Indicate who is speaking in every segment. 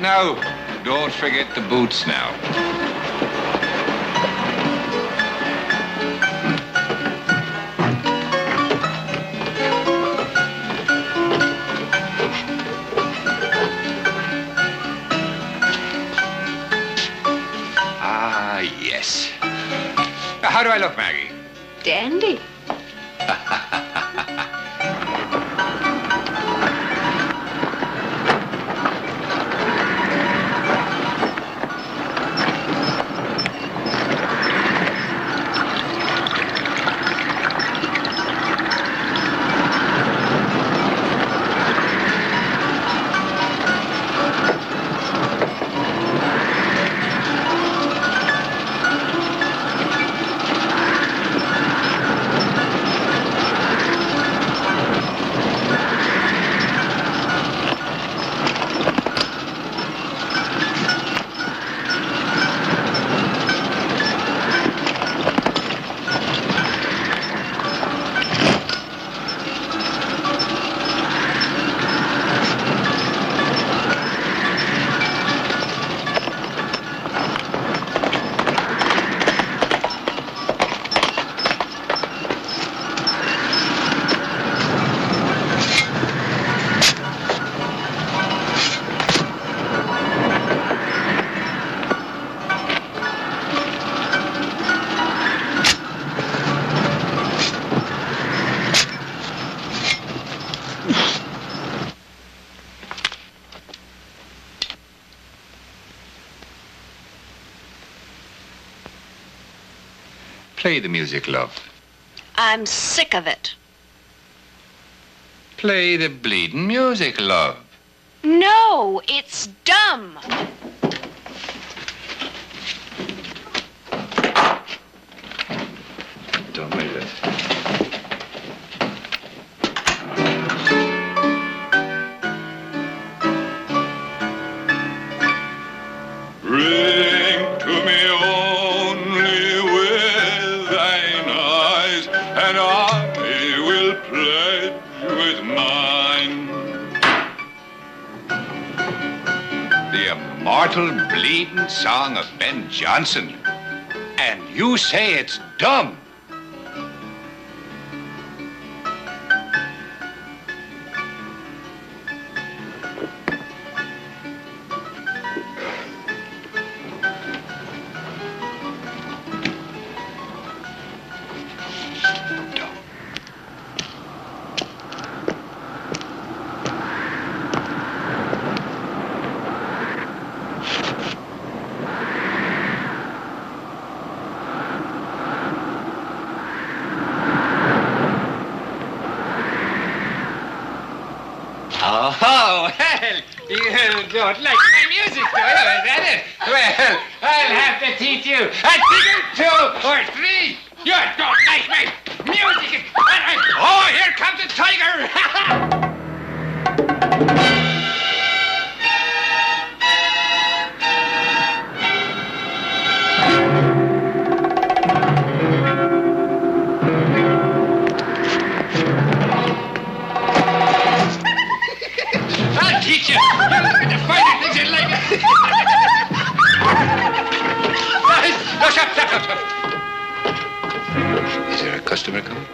Speaker 1: now. Don't forget the boots now. Ah, yes. How do I look, Maggie?
Speaker 2: Dandy.
Speaker 1: Play the music, love.
Speaker 2: I'm sick of it.
Speaker 1: Play the bleeding music, love.
Speaker 2: No, it's dumb.
Speaker 1: Don't make it.
Speaker 3: Bring to me only with thine eyes, and I will pledge with mine.
Speaker 1: The immortal bleeding song of Ben Jonson. And you say it's dumb. Oh, well, you don't like my music, do you? Is that it? Well, I'll have to teach you a thing or two or three. You don't like my music. Oh, here comes the tiger. I'll teach you. You're looking to fight it, things you like it. No, stop. Is there a customer coming?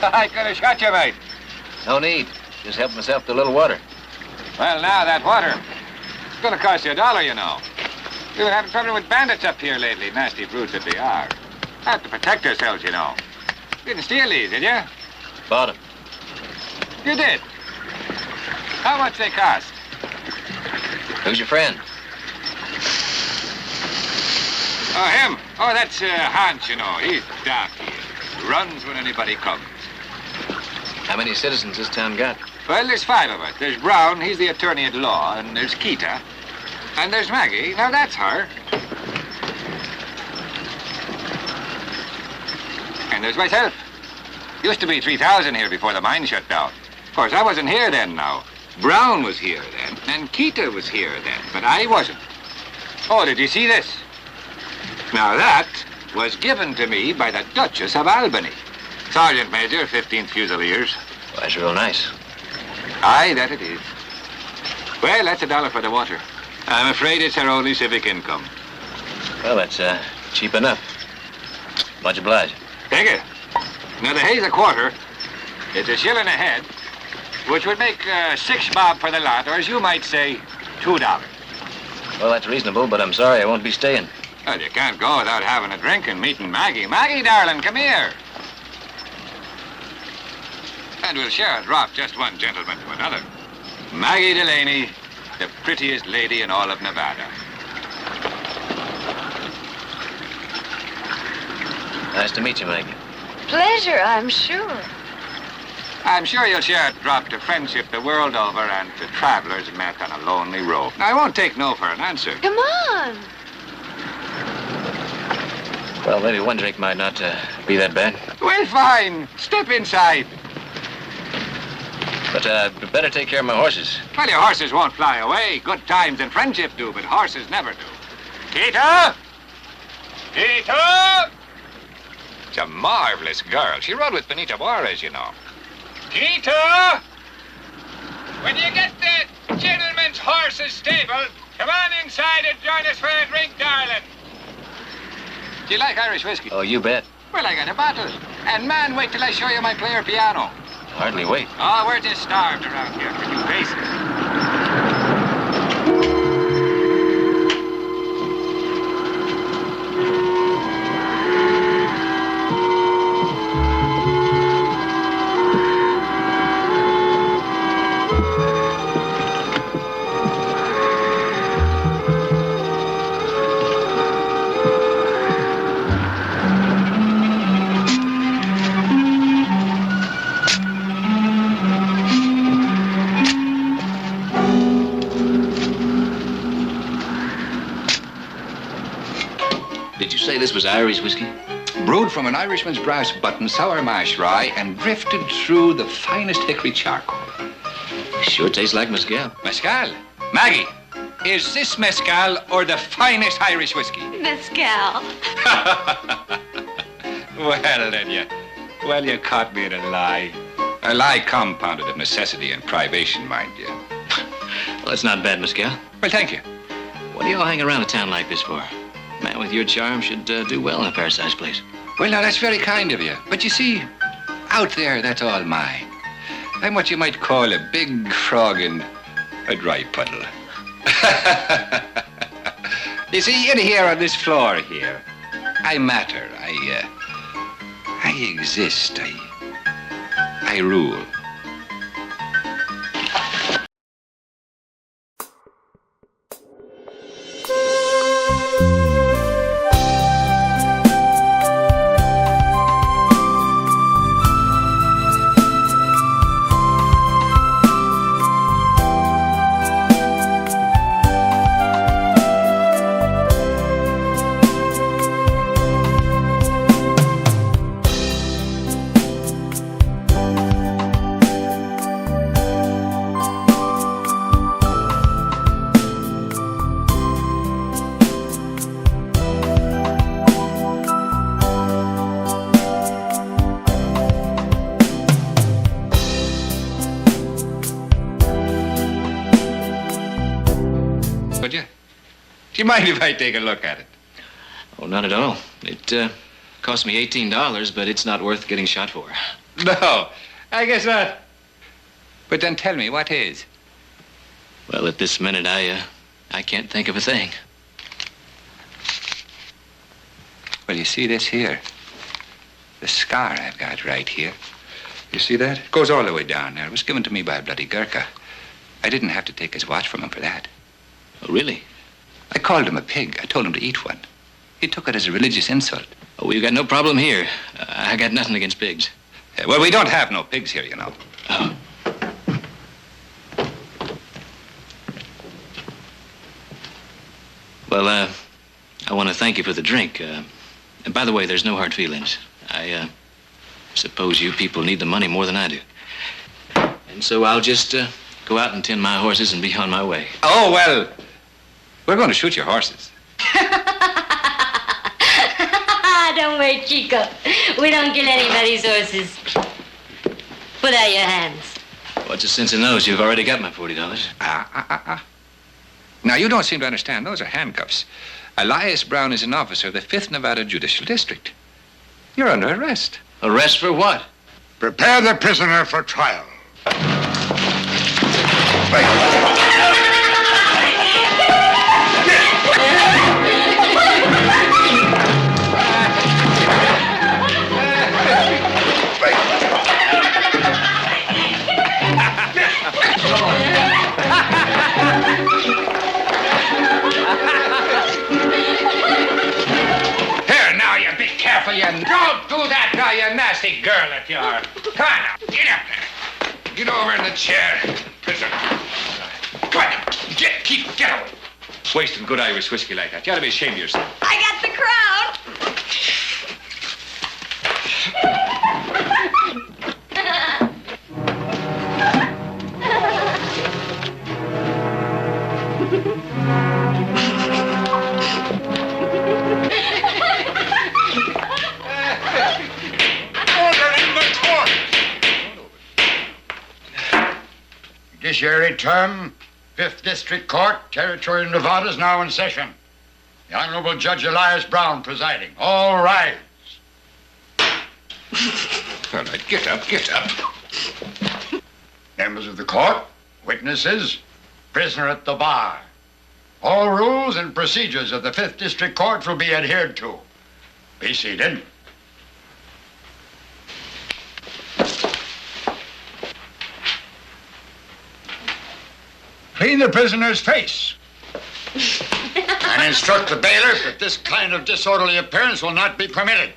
Speaker 1: I could have shot you, mate.
Speaker 4: No need. Just help myself to a little water.
Speaker 1: Well, now, that water, it's gonna cost you $1, you know. We've been having trouble with bandits up here lately, nasty brutes that they are. Have to protect ourselves, you know. You didn't steal these, did you?
Speaker 4: Bought him.
Speaker 1: You did? How much they cost?
Speaker 4: Who's your friend?
Speaker 1: Oh, him? Oh, that's Hans, you know. He's dark. He runs when anybody comes.
Speaker 4: How many citizens this town got?
Speaker 1: Well, there's 5 of us. There's Brown, he's the attorney at law, and there's Keita. And there's Maggie. Now, that's her. And there's myself. Used to be 3,000 here before the mine shut down. Of course, I wasn't here then now. Brown was here then, and Keita was here then, but I wasn't. Oh, did you see this? Now, that was given to me by the Duchess of Albany. Sergeant Major, 15th Fusiliers.
Speaker 4: Well, that's real nice.
Speaker 1: Aye, that it is. Well, that's $1 for the water. I'm afraid it's our only civic income.
Speaker 4: Well, that's cheap enough. Much obliged.
Speaker 1: Take it. Now, the hay's a quarter. It's a shilling a head, which would make 6 bob for the lot, or as you might say, $2.
Speaker 4: Well, that's reasonable, but I'm sorry I won't be staying.
Speaker 1: Well, you can't go without having a drink and meeting Maggie. Maggie, darling, come here. And we'll share a drop, just one gentleman to another. Maggie Delaney, the prettiest lady in all of Nevada.
Speaker 4: Nice to meet you, Maggie.
Speaker 2: Pleasure, I'm sure.
Speaker 1: I'm sure you'll share a drop to friendship the world over and to travelers met on a lonely road. Now, I won't take no for an answer.
Speaker 2: Come on.
Speaker 4: Well, maybe one drink might not be that bad.
Speaker 1: Well, fine. Step inside.
Speaker 4: But better take care of my horses.
Speaker 1: Well, your horses won't fly away. Good times and friendship do, but horses never do. Keita! Keita! She's a marvelous girl. She rode with Benita Juarez, you know. Keita! When you get the gentleman's horses stable, come on inside and join us for a drink, darling. Do you like Irish whiskey?
Speaker 4: Oh, you bet.
Speaker 1: Well, I got a bottle. And man, wait till I show you my player piano.
Speaker 4: Hardly wait.
Speaker 1: Oh, we're just starved around here for new faces.
Speaker 4: This was Irish whiskey?
Speaker 5: Brewed from an Irishman's brass button, sour mash rye, and drifted through the finest hickory charcoal.
Speaker 4: Sure tastes like mezcal.
Speaker 5: Mezcal? Maggie, is this mezcal or the finest Irish whiskey?
Speaker 2: Mezcal.
Speaker 1: Well, then, you caught me in a lie. A lie compounded of necessity and privation, mind you.
Speaker 4: Well, that's not bad, mezcal.
Speaker 1: Well, thank you.
Speaker 4: What do you all hang around a town like this for? A man with your charm should do well in a fair-sized place.
Speaker 5: Well, now, that's very kind of you. But you see, out there, that's all mine. I'm what you might call a big frog in a dry puddle. You see, in here on this floor here, I matter. I exist. I rule. Do you mind if I take a look at it?
Speaker 4: Oh, not at all. It cost me $18, but it's not worth getting shot for.
Speaker 1: No, I guess not.
Speaker 5: But then tell me, what is?
Speaker 4: Well, at this minute, I can't think of a thing.
Speaker 5: Well, you see this here? The scar I've got right here. You see that? It goes all the way down there. It was given to me by a bloody Gurkha. I didn't have to take his watch from him for that.
Speaker 4: Oh, really?
Speaker 5: I called him a pig. I told him to eat one. He took it as a religious insult.
Speaker 4: Oh, we've got no problem here. I got nothing against pigs.
Speaker 5: Yeah, well, we don't have no pigs here, you know.
Speaker 4: Oh. Well, I want to thank you for the drink. And by the way, there's no hard feelings. I suppose you people need the money more than I do. And so I'll just go out and tend my horses and be on my way.
Speaker 5: Oh, well, we're going to shoot your horses.
Speaker 6: Don't worry, Chico. We don't kill anybody's horses. Put out your hands.
Speaker 4: What's the sense in those? You've already got my $40.
Speaker 5: Now, you don't seem to understand. Those are handcuffs. Elias Brown is an officer of the 5th Nevada Judicial District. You're under arrest.
Speaker 4: Arrest for what?
Speaker 7: Prepare the prisoner for trial.
Speaker 1: Don't do that now, you nasty girl that you are. Come on now, get up there. Get over in the chair. Prisoner. Come on now, get away.
Speaker 5: Wasting good Irish whiskey like that. You ought to be ashamed of yourself.
Speaker 2: I got the crown.
Speaker 7: Judiciary term, 5th District Court, Territory of Nevada is now in session. The Honorable Judge Elias Brown presiding. All rise.
Speaker 5: All right, get up.
Speaker 7: Members of the court, witnesses, prisoner at the bar. All rules and procedures of the 5th District Court will be adhered to. Be seated. Clean the prisoner's face. And instruct the bailiff that this kind of disorderly appearance will not be permitted.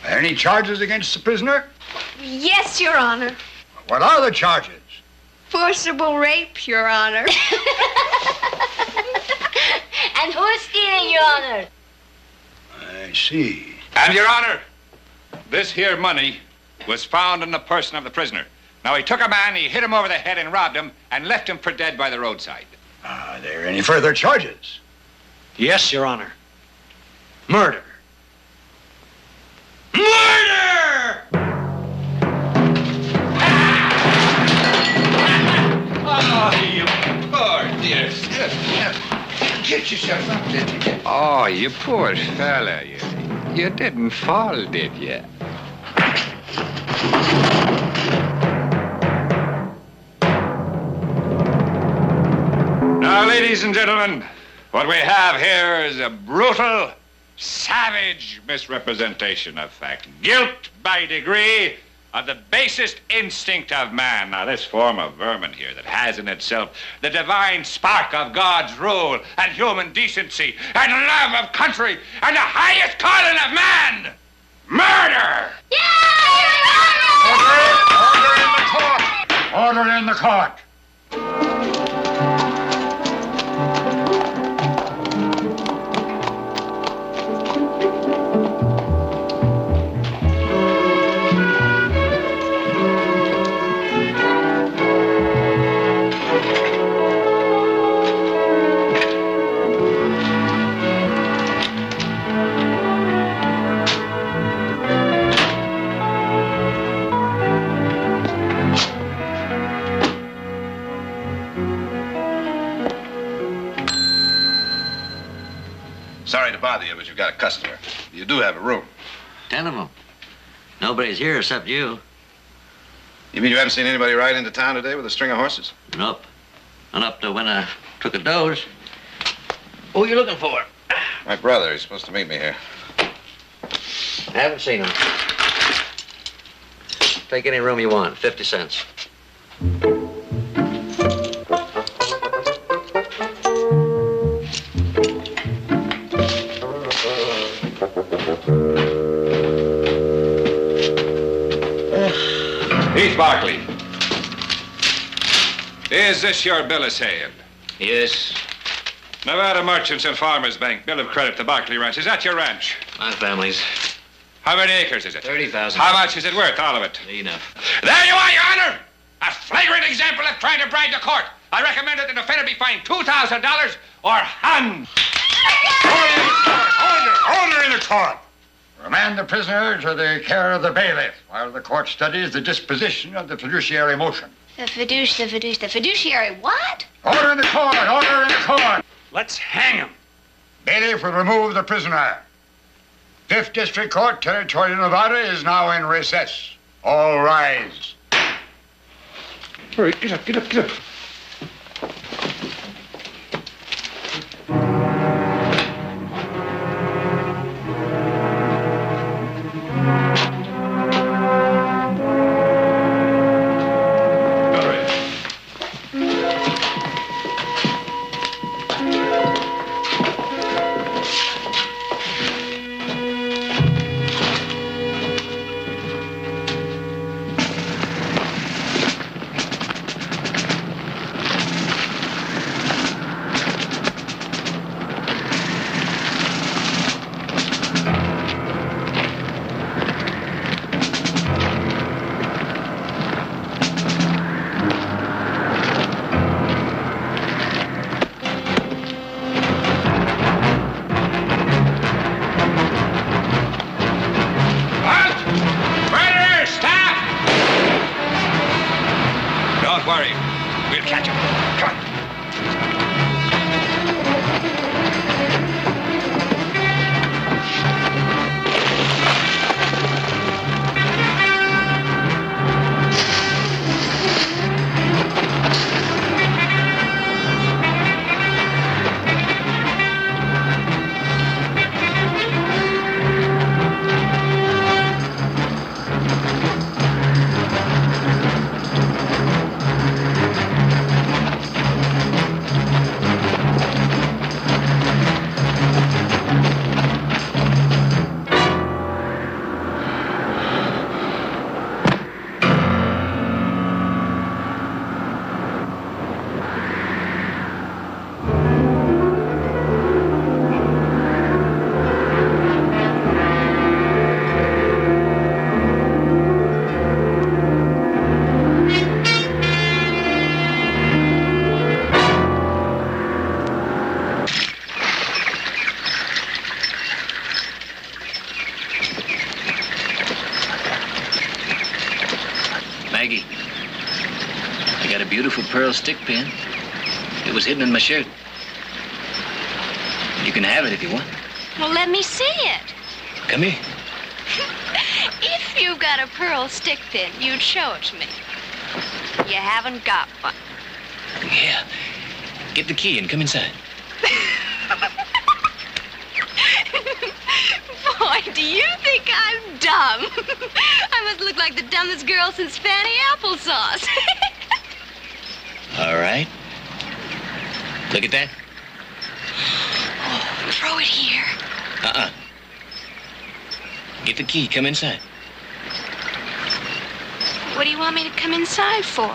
Speaker 7: Are there any charges against the prisoner?
Speaker 2: Yes, Your Honor.
Speaker 7: What are the charges?
Speaker 2: Forcible rape, Your Honor.
Speaker 6: And who's stealing, Your Honor?
Speaker 7: I see.
Speaker 5: And, Your Honor, this here money was found in the person of the prisoner. Now, he took a man, he hit him over the head and robbed him, and left him for dead by the roadside.
Speaker 7: Are there any further charges?
Speaker 8: Yes, Your Honor. Murder.
Speaker 1: Murder! Oh, you poor dear. Get yourself up, did you?
Speaker 5: Oh, you poor fella. You didn't fall, did you? Now, ladies and gentlemen, what we have here is a brutal, savage misrepresentation of fact. Guilt by degree of the basest instinct of man. Now, this form of vermin here that has in itself the divine spark of God's rule and human decency and love of country and the highest calling of man, murder!
Speaker 7: Order in the court.
Speaker 9: got a customer. You do have a room.
Speaker 10: 10 of them. Nobody's here except you.
Speaker 9: You mean you haven't seen anybody ride into town today with a string of horses?
Speaker 10: Nope. Not up to when I took a doze. Who are you looking for?
Speaker 9: My brother. He's supposed to meet me here.
Speaker 10: I haven't seen him. Take any room you want, 50 cents.
Speaker 5: Heath Barkley. Is this your bill of sale?
Speaker 4: Yes,
Speaker 5: Nevada Merchants and Farmers Bank, bill of credit to Barkley Ranch. Is that your ranch?
Speaker 4: my family's.
Speaker 5: How many acres is it?
Speaker 4: 30,000.
Speaker 5: How much is it worth, all of it?
Speaker 4: Enough.
Speaker 5: There you are, Your Honor! A flagrant example of trying to bribe the court. I recommend that the defendant be fined $2,000 or hanged.
Speaker 7: Order in the court. Remand the prisoner to the care of the bailiff while the court studies the disposition of the fiduciary motion.
Speaker 2: The fiduciary what?
Speaker 7: Order in the court! Order in the court!
Speaker 8: Let's hang him.
Speaker 7: Bailiff will remove the prisoner. 5th District Court, Territory of Nevada, is now in recess. All rise.
Speaker 5: Hurry, get up, get up, get up.
Speaker 4: Maggie, I got a beautiful pearl stick pin. It was hidden in my shirt. You can have it if you want.
Speaker 2: Well, let me see it.
Speaker 4: Come here.
Speaker 2: If you've got a pearl stick pin, you'd show it to me. You haven't got one.
Speaker 4: Yeah. Get the key and come inside.
Speaker 2: Boy, do you think I'm dumb? I must look like the dumbest girl since Fanny Applesauce.
Speaker 4: All right. Look at that.
Speaker 2: Oh, throw it here.
Speaker 4: Uh-uh. Get the key. Come inside.
Speaker 2: What do you want me to come inside for?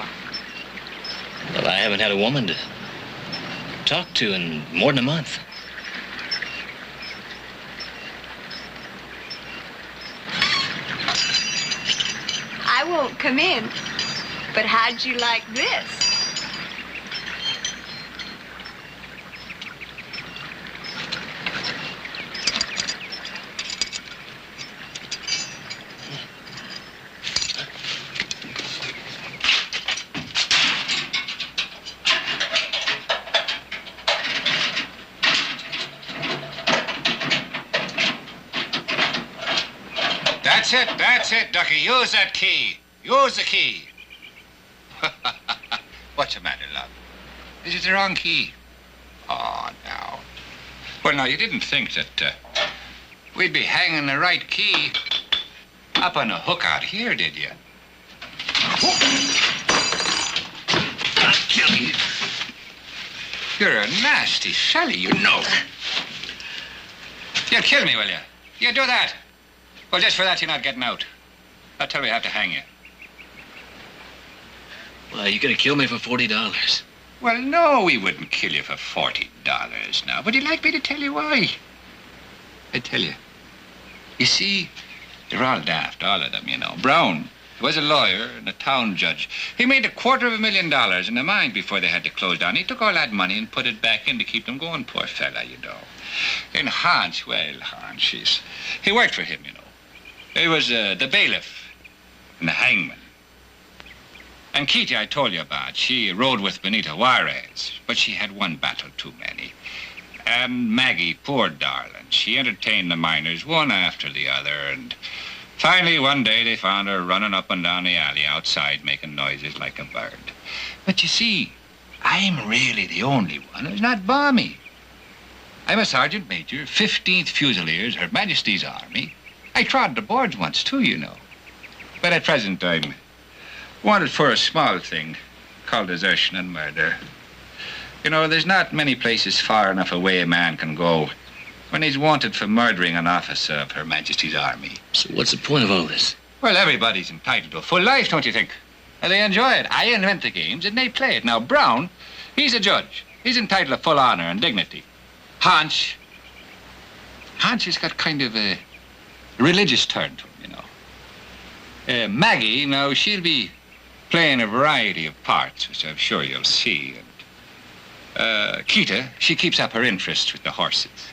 Speaker 4: Well, I haven't had a woman to talk to in more than a month.
Speaker 2: I won't come in. But how'd you like this?
Speaker 5: That's it, Ducky. Use that key. Use the key. What's the matter, love? Is it the wrong key? Oh, no. Well, now, you didn't think that we'd be hanging the right key up on a hook out here, did you? I'll kill you. You're a nasty fella, you know. You'll kill me, will you? You do that. Well, just for that, you're not getting out. I'll tell me I have to hang you.
Speaker 4: Well, you're gonna kill me for $40.
Speaker 5: Well, no, we wouldn't kill you for $40 now. Would you like me to tell you why? I tell you. You see, they're all daft, all of them, you know. Brown was a lawyer and a town judge. He made $250,000 in the mine before they had to close down. He took all that money and put it back in to keep them going, poor fella, you know. And Hans, well, Hans, he worked for him, you know. He was the bailiff and the hangman. And Kitty, I told you about, she rode with Benito Juarez, but she had one battle too many. And Maggie, poor darling, she entertained the miners one after the other, and finally one day they found her running up and down the alley outside making noises like a bird. But you see, I'm really the only one who's not balmy. I'm a sergeant major, 15th Fusiliers, Her Majesty's Army. I trod the boards once too, you know. But at present I'm wanted for a small thing called desertion and murder. You know, there's not many places far enough away a man can go when he's wanted for murdering an officer of Her Majesty's Army.
Speaker 4: So what's the point of all this?
Speaker 5: Well, everybody's entitled to a full life, don't you think? And they enjoy it. I invent the games and they play it. Now, Brown, he's a judge. He's entitled to full honor and dignity. Hans has got kind of a religious turn to him, you know. Maggie, now, she'll be playing a variety of parts, which I'm sure you'll see. And Kita, she keeps up her interest with the horses.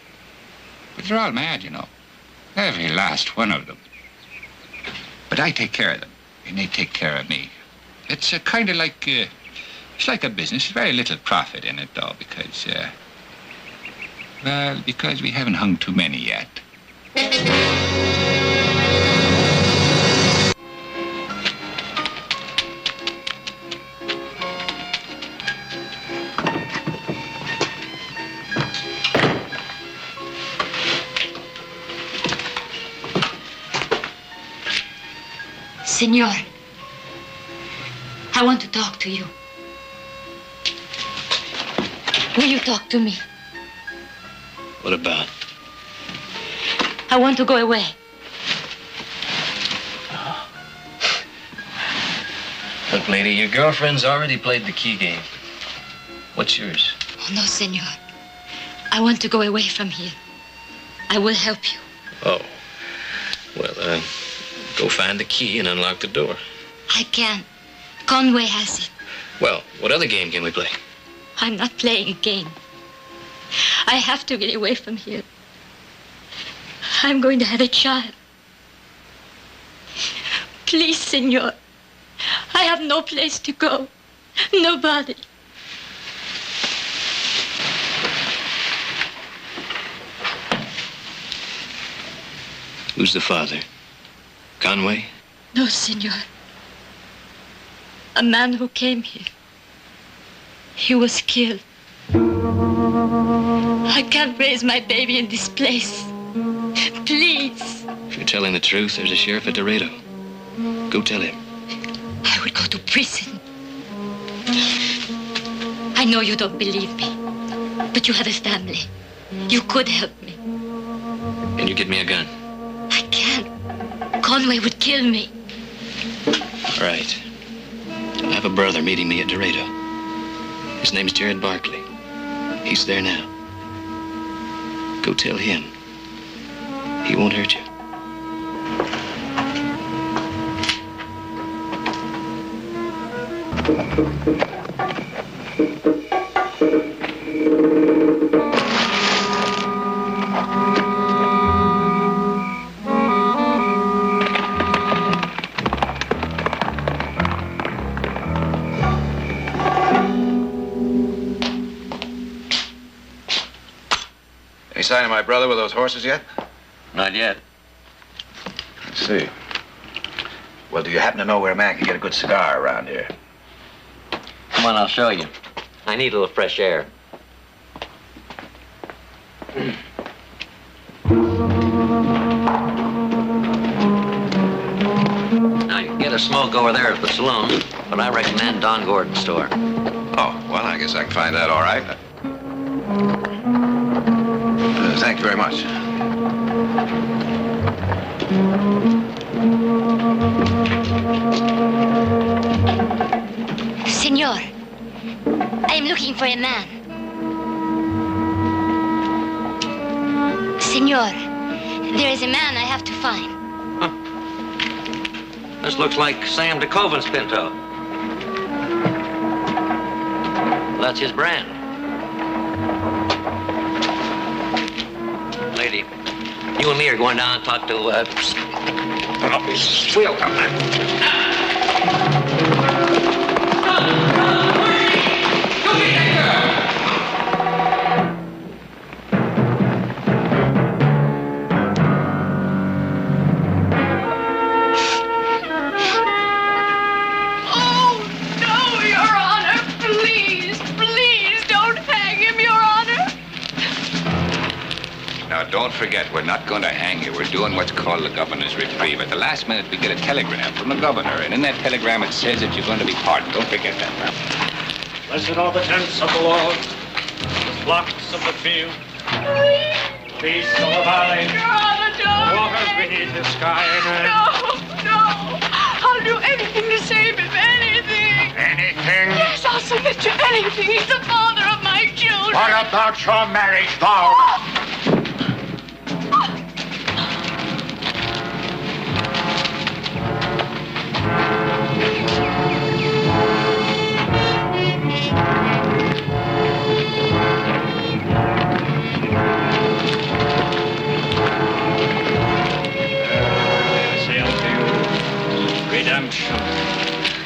Speaker 5: But they're all mad, you know. Every last one of them. But I take care of them, and they take care of me. It's kind of like, it's like a business. There's very little profit in it, though, because, because we haven't hung too many yet.
Speaker 6: Senor, I want to talk to you. Will you talk to me?
Speaker 4: What about?
Speaker 6: I want to go away.
Speaker 4: Look, lady, your girlfriend's already played the key game. What's yours?
Speaker 6: Oh, no, senor. I want to go away from here. I will help you.
Speaker 4: Oh. Well, go find the key and unlock the door.
Speaker 6: I can't. Conway has it.
Speaker 4: Well, what other game can we play?
Speaker 6: I'm not playing a game. I have to get away from here. I'm going to have a child. Please, senor. I have no place to go. Nobody.
Speaker 4: Who's the father? Conway?
Speaker 6: No, senor. A man who came here. He was killed. I can't raise my baby in this place. Please.
Speaker 4: If you're telling the truth, there's a sheriff at Dorado. Go tell him.
Speaker 6: I would go to prison. I know you don't believe me, but you have a family. You could help me.
Speaker 4: Can you get me a gun?
Speaker 6: I can't. Conway would kill me.
Speaker 4: All right. I have a brother meeting me at Dorado. His name's Heath Barkley. He's there now. Go tell him. He won't hurt you.
Speaker 9: Any sign of my brother with those horses yet?
Speaker 10: Not yet.
Speaker 9: see. Well, do you happen to know where a man can get a good cigar around here?
Speaker 10: Come on, I'll show you. I need a little fresh air. Now, you can get a smoke over there at the saloon, but I recommend Don Gordon's store.
Speaker 9: Oh, well, I guess I can find that all right. Thank you very much.
Speaker 6: Senor, I am looking for a man. Senor, there is a man I have to find.
Speaker 10: This looks like Sam DeCoven's Pinto. That's his brand. Lady, you and me are going down and talk to, we'll come back.
Speaker 5: Don't forget, we're not going to hang you. We're doing what's called the governor's reprieve. At the last minute, we get a telegram from the governor, and in that telegram, it says that you're going to be pardoned. Don't forget that.
Speaker 8: Blessed are the tents of the Lord, the flocks of the field, peace of the valley, waters beneath the sky.
Speaker 11: No. I'll do anything to save him. Anything.
Speaker 7: Anything?
Speaker 11: Yes, I'll submit to anything. He's the father of my children.
Speaker 7: What about your marriage vow?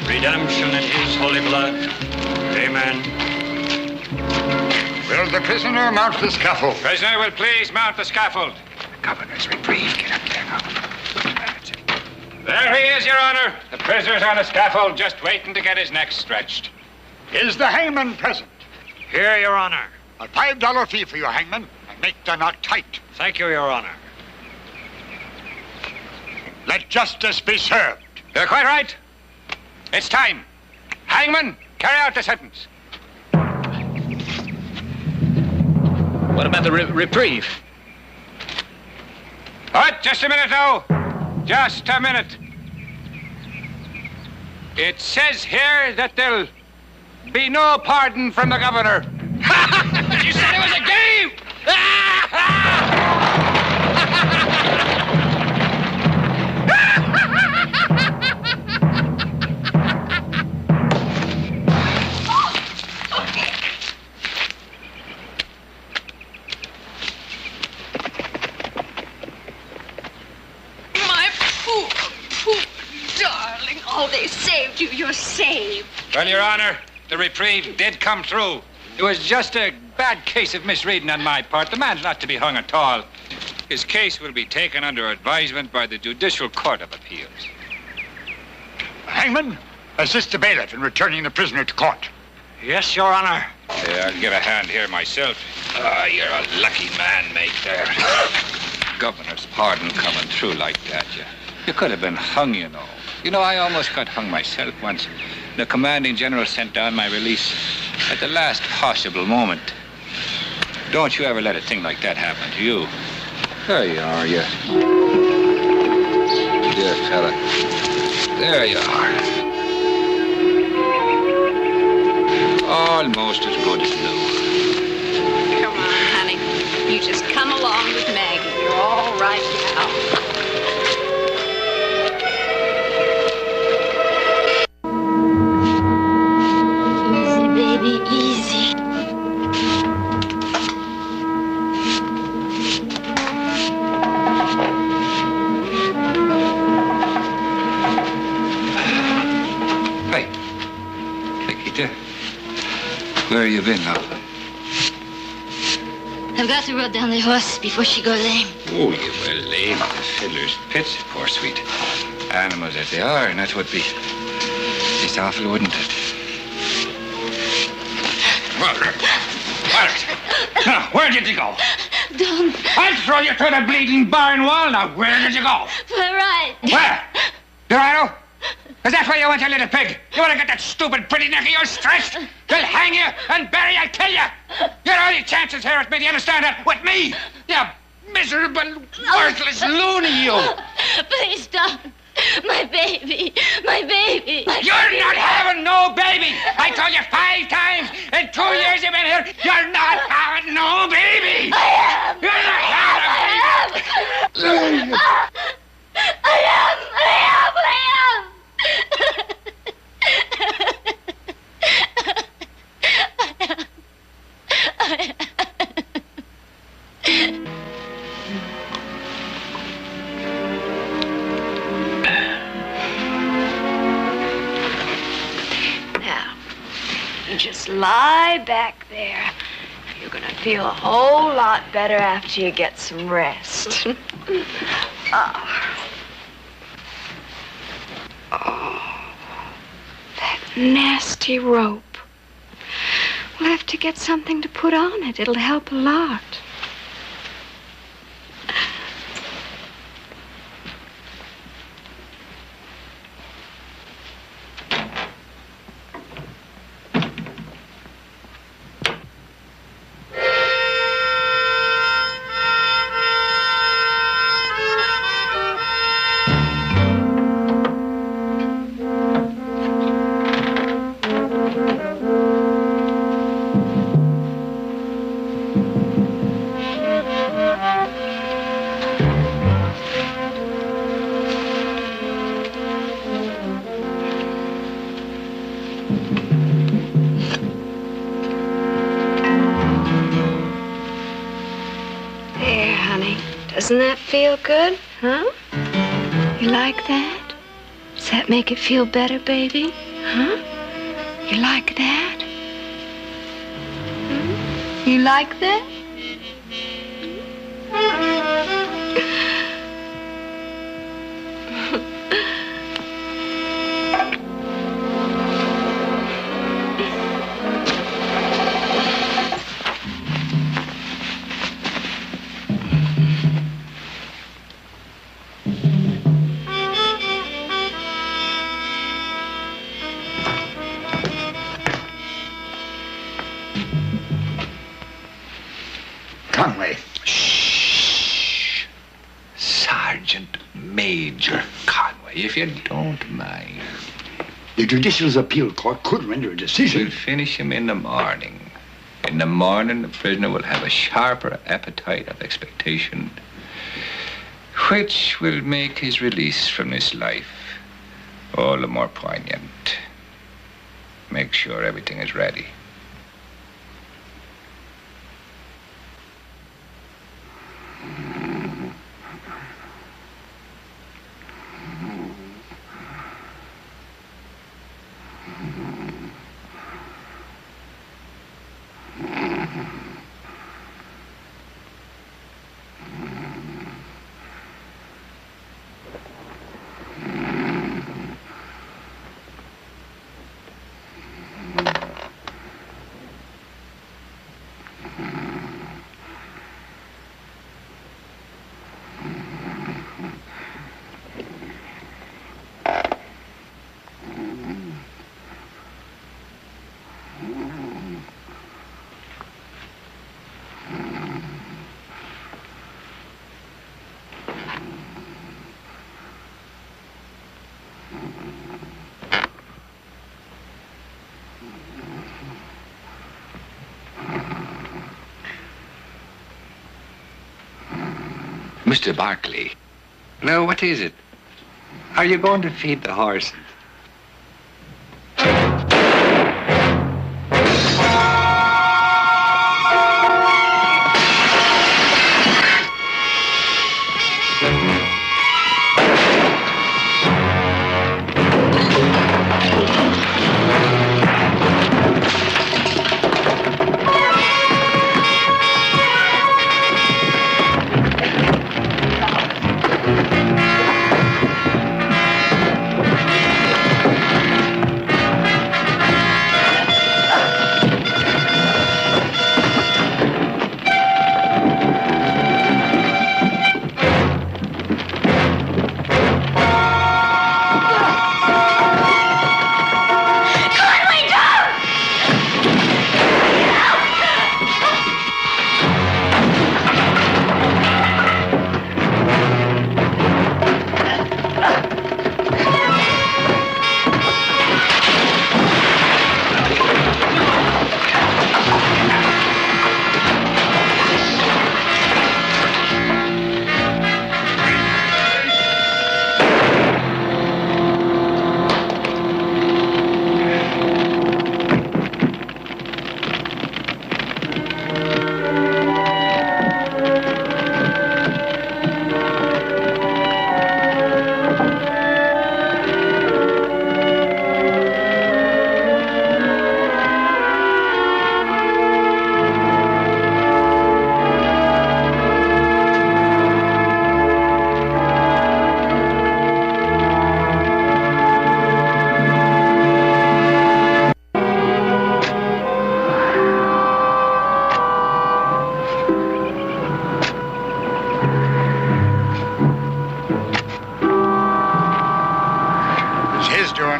Speaker 8: Redemption in his holy blood. Amen.
Speaker 7: Will the prisoner mount the scaffold?
Speaker 5: Prisoner will please mount the scaffold.
Speaker 7: Governor's reprieve. Get up there now.
Speaker 5: There he is, Your Honor. The prisoner's on the scaffold, just waiting to get his neck stretched.
Speaker 7: Is the hangman present?
Speaker 8: Here, Your Honor.
Speaker 7: A $5 fee for you, hangman, and make the knot tight.
Speaker 8: Thank you, Your Honor.
Speaker 7: Let justice be served.
Speaker 5: You're quite right. It's time. Hangman, carry out the sentence.
Speaker 4: What about the reprieve?
Speaker 5: What? Just a minute now. Just a minute. It says here that there'll be no pardon from the governor.
Speaker 1: You said it was a game!
Speaker 2: Oh, they saved you. You're saved.
Speaker 5: Well, Your Honor, the reprieve did come through. It was just a bad case of misreading on my part. The man's not to be hung at all. His case will be taken under advisement by the Judicial Court of Appeals.
Speaker 7: Hangman, assist the bailiff in returning the prisoner to court.
Speaker 8: Yes, Your Honor.
Speaker 5: Yeah, I'll give a hand here myself. Ah, you're a lucky man, mate, there. Governor's pardon coming through like that, you could have been hung, you know. You know, I almost got hung myself once. The commanding general sent down my release at the last possible moment. Don't you ever let a thing like that happen to you.
Speaker 9: There you are, you dear fella.
Speaker 5: There you are. Almost as good as new.
Speaker 2: Come on, honey. You just come along with Maggie. You're all right now.
Speaker 6: Easy.
Speaker 5: Hey, Nikita, where you been, love?
Speaker 6: I've got to rub down the horse before she goes lame.
Speaker 5: Oh, you were lame at the fiddler's pits, poor sweet. Animals as they are, and that would be just awful, wouldn't it? Well, now, where did you go?
Speaker 6: Don't.
Speaker 5: I'll throw you to the bleeding barn wall. Now, where did you go?
Speaker 6: Right.
Speaker 5: Where? Dorado? Is that where you went, you little pig? You want to get that stupid pretty neck of yours stretched? They'll hang you and bury you, I'll kill you. Your only chances here with me, do you understand that? With me, you miserable, worthless loony, you.
Speaker 6: Please don't. My baby. My baby.
Speaker 5: You're not having no baby. I told you 5 times in 2 years you've been here, you're not having no baby.
Speaker 6: I am.
Speaker 5: You're not having a baby.
Speaker 6: I am.
Speaker 2: Now, you just lie back there. You're gonna feel a whole lot better after you get some rest. Oh, that nasty rope. We'll have to get something to put on it. It'll help a lot. Doesn't that feel good, huh? You like that? Does that make it feel better, baby? Huh? You like that? You like that?
Speaker 9: Conway. Shh. Sergeant Major Conway, if you don't mind.
Speaker 7: The Judicial Appeal Court could render a decision.
Speaker 5: We'll finish him in the morning. In the morning, the prisoner will have a sharper appetite of expectation, which will make his release from this life all the more poignant. Make sure everything is ready. Mr. Barkley. Now, what is it? Are you going to feed the horses?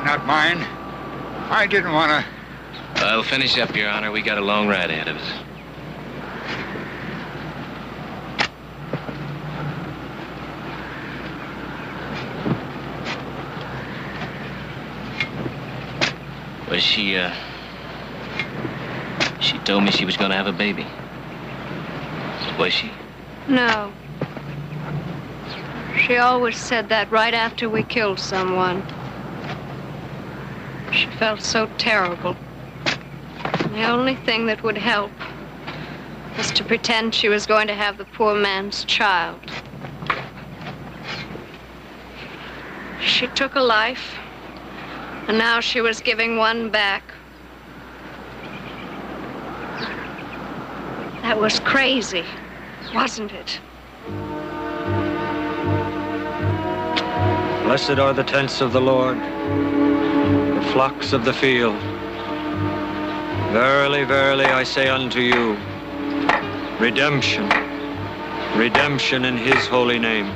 Speaker 7: not mine. I didn't want to.
Speaker 4: I'll finish up, Your Honor. We got a long ride ahead of us. Was she told me she was going to have a baby. Was she?
Speaker 2: No. She always said that right after we killed someone. She felt so terrible. And the only thing that would help was to pretend she was going to have the poor man's child. She took a life, and now she was giving one back. That was crazy, wasn't it?
Speaker 8: Blessed are the tents of the Lord, the flocks of the field. Verily, verily, I say unto you, redemption, redemption in his holy name.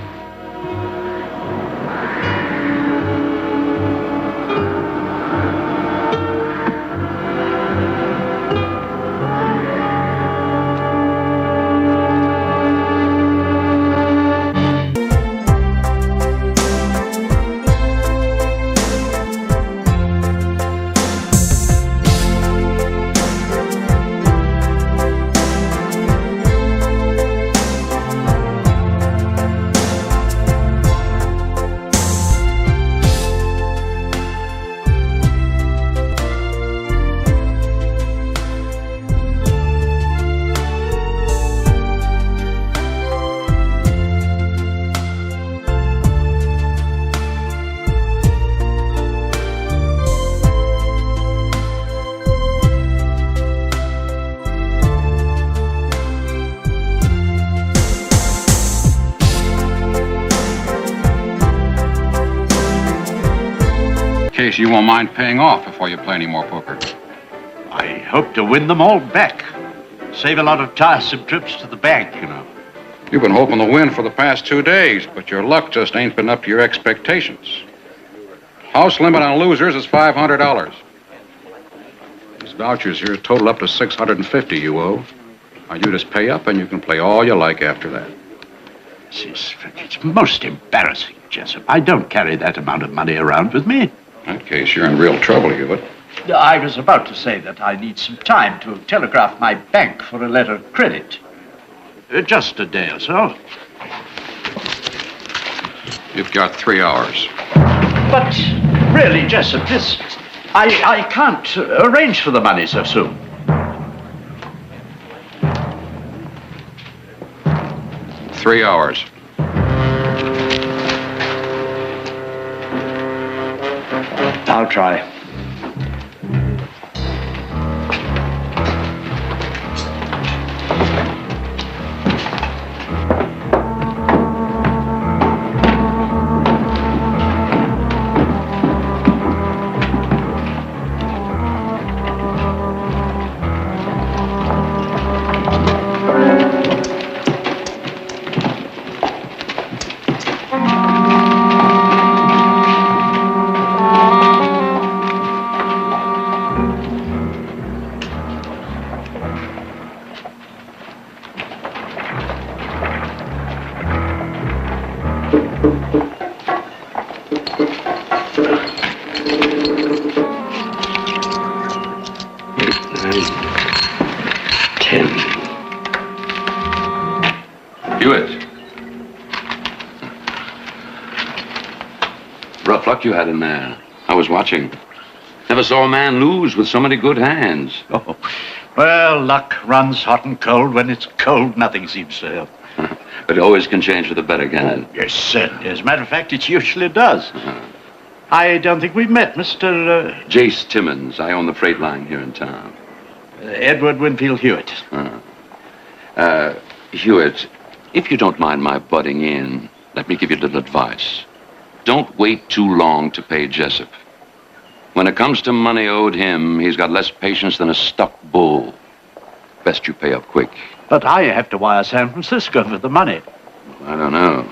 Speaker 12: Case you won't mind paying off before you play any more poker.
Speaker 13: I hope to win them all back. Save a lot of tiresome trips to the bank, you know.
Speaker 12: You've been hoping to win for the past 2 days, but your luck just ain't been up to your expectations. House limit on losers is $500. These vouchers here total up to $650 you owe. Now you just pay up and you can play all you like after that.
Speaker 13: It's most embarrassing, Jessup. I don't carry that amount of money around with me.
Speaker 12: In that case, you're in real trouble, Hewitt.
Speaker 13: I was about to say that I need some time to telegraph my bank for a letter of credit. Just a day or so.
Speaker 12: You've got 3 hours.
Speaker 13: But really, Jessup, this... I can't arrange for the money so soon.
Speaker 12: Three hours.
Speaker 13: I'll try.
Speaker 14: Rough luck you had in there. I was watching. Never saw a man lose with so many good hands.
Speaker 13: Oh, well, luck runs hot and cold. When it's cold, nothing seems to help.
Speaker 14: But it always can change for the better, can it?
Speaker 13: Yes, certainly. As a matter of fact, it usually does. I don't think we've met, Mr.
Speaker 14: Jace Timmons. I own the freight line here in town.
Speaker 13: Edward Winfield Hewitt.
Speaker 14: Hewitt, if you don't mind my butting in, let me give you a little advice. Don't wait too long to pay Jessup. When it comes to money owed him, he's got less patience than a stuck bull. Best you pay up quick.
Speaker 13: But I have to wire San Francisco for the money.
Speaker 14: I don't know.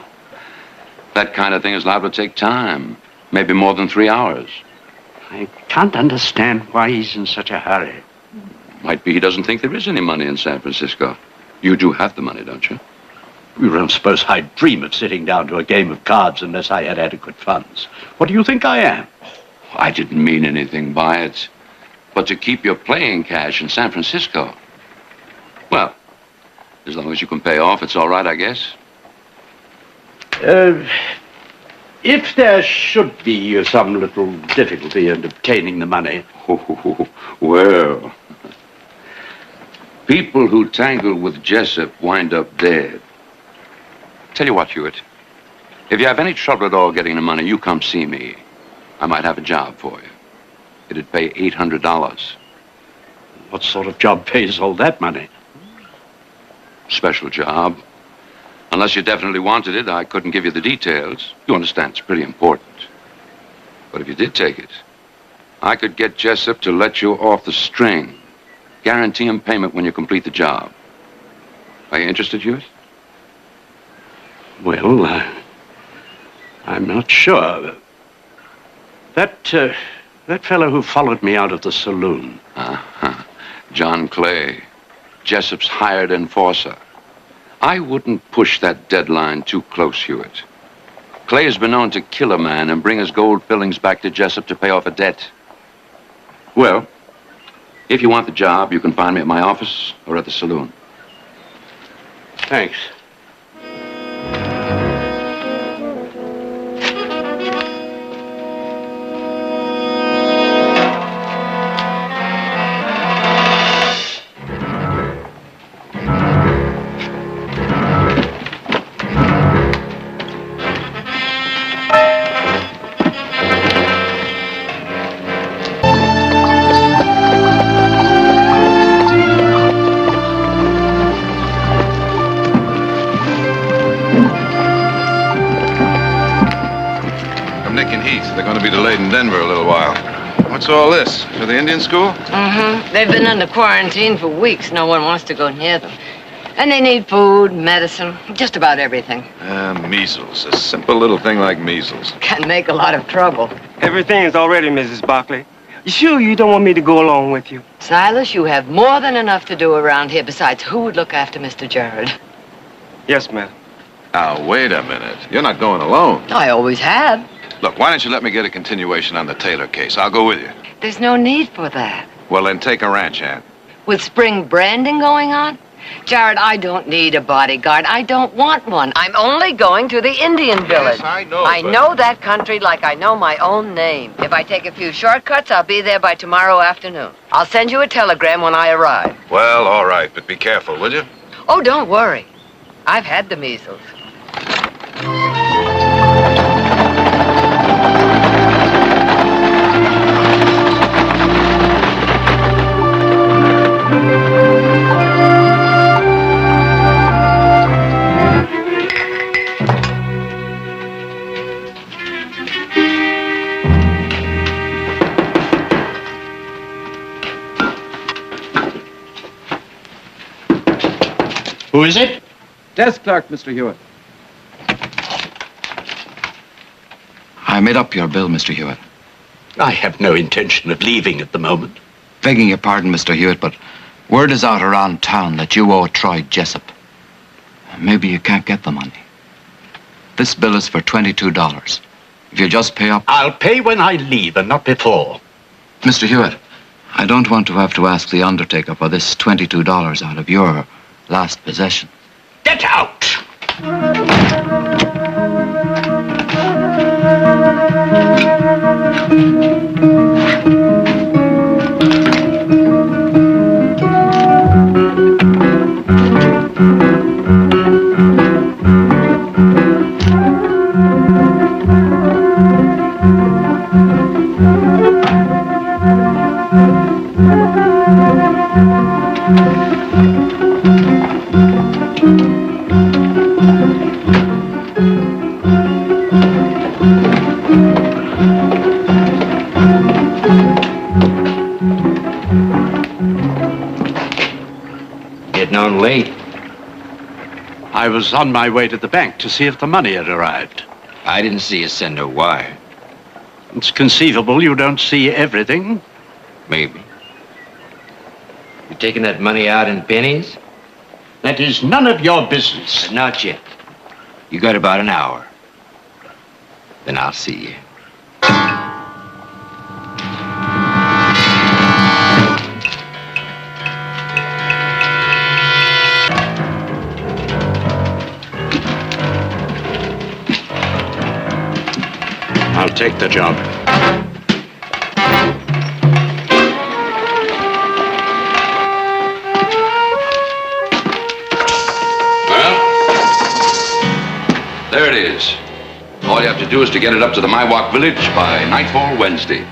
Speaker 14: That kind of thing is liable to take time. Maybe more than 3 hours.
Speaker 13: I can't understand why he's in such a hurry.
Speaker 14: Might be he doesn't think there is any money in San Francisco. You do have the money, don't you?
Speaker 13: You don't suppose I'd dream of sitting down to a game of cards unless I had adequate funds. What do you think I am?
Speaker 14: I didn't mean anything by it. But to keep your playing cash in San Francisco, well, as long as you can pay off, it's all right, I guess.
Speaker 13: If there should be some little difficulty in obtaining the money...
Speaker 14: Well, people who tangle with Jessup wind up dead. Tell you what, Hewitt. If you have any trouble at all getting the money, you come see me. I might have a job for you. It'd pay $800.
Speaker 13: What sort of job pays all that money?
Speaker 14: Special job. Unless you definitely wanted it, I couldn't give you the details. You understand, it's pretty important. But if you did take it, I could get Jessup to let you off the string. Guarantee him payment when you complete the job. Are you interested, Hewitt?
Speaker 13: Well, I'm not sure. That fellow who followed me out of the saloon.
Speaker 14: Uh-huh. John Clay, Jessup's hired enforcer. I wouldn't push that deadline too close, Hewitt. Clay has been known to kill a man and bring his gold fillings back to Jessup to pay off a debt. Well, if you want the job, you can find me at my office or at the saloon.
Speaker 13: Thanks.
Speaker 9: Denver a little while. What's all this? To the Indian school?
Speaker 15: Mm-hmm. They've been under quarantine for weeks. No one wants to go near them. And they need food, medicine, just about everything.
Speaker 9: Measles. A simple little thing like measles.
Speaker 15: Can make a lot of trouble.
Speaker 16: Everything is all ready, Mrs. Barkley. You sure you don't want me to go along with you?
Speaker 15: Silas, you have more than enough to do around here. Besides, who would look after Mr. Jared?
Speaker 16: Yes, ma'am.
Speaker 9: Now, wait a minute. You're not going alone.
Speaker 15: I always have.
Speaker 9: Look, why don't you let me get a continuation on the Taylor case? I'll go with you.
Speaker 15: There's no need for that.
Speaker 9: Well, then take a ranch hand.
Speaker 15: With spring branding going on? Jared, I don't need a bodyguard. I don't want one. I'm only going to the Indian village.
Speaker 9: Yes, I know.
Speaker 15: I know that country like I know my own name. If I take a few shortcuts, I'll be there by tomorrow afternoon. I'll send you a telegram when I arrive.
Speaker 9: Well, all right, but be careful, will you?
Speaker 15: Oh, don't worry. I've had the measles.
Speaker 13: Who is it?
Speaker 17: Desk clerk, Mr. Hewitt.
Speaker 18: I made up your bill, Mr. Hewitt.
Speaker 13: I have no intention of leaving at the moment.
Speaker 18: Begging your pardon, Mr. Hewitt, but word is out around town that you owe Troy Jessup. Maybe you can't get the money. This bill is for $22. If you just pay up...
Speaker 13: I'll pay when I leave and not before.
Speaker 18: Mr. Hewitt, I don't want to have to ask the undertaker for this $22 out of your last possession.
Speaker 13: Get out!
Speaker 4: Late.
Speaker 13: I was on my way to the bank to see if the money had arrived.
Speaker 4: I didn't see you send a wire.
Speaker 13: It's conceivable you don't see everything.
Speaker 4: Maybe. You taking that money out in pennies?
Speaker 13: That is none of your business.
Speaker 4: Not yet. You got about an hour. Then I'll see you.
Speaker 13: I'll take the job.
Speaker 14: There it is. All you have to do is to get it up to the Miwok village by nightfall Wednesday.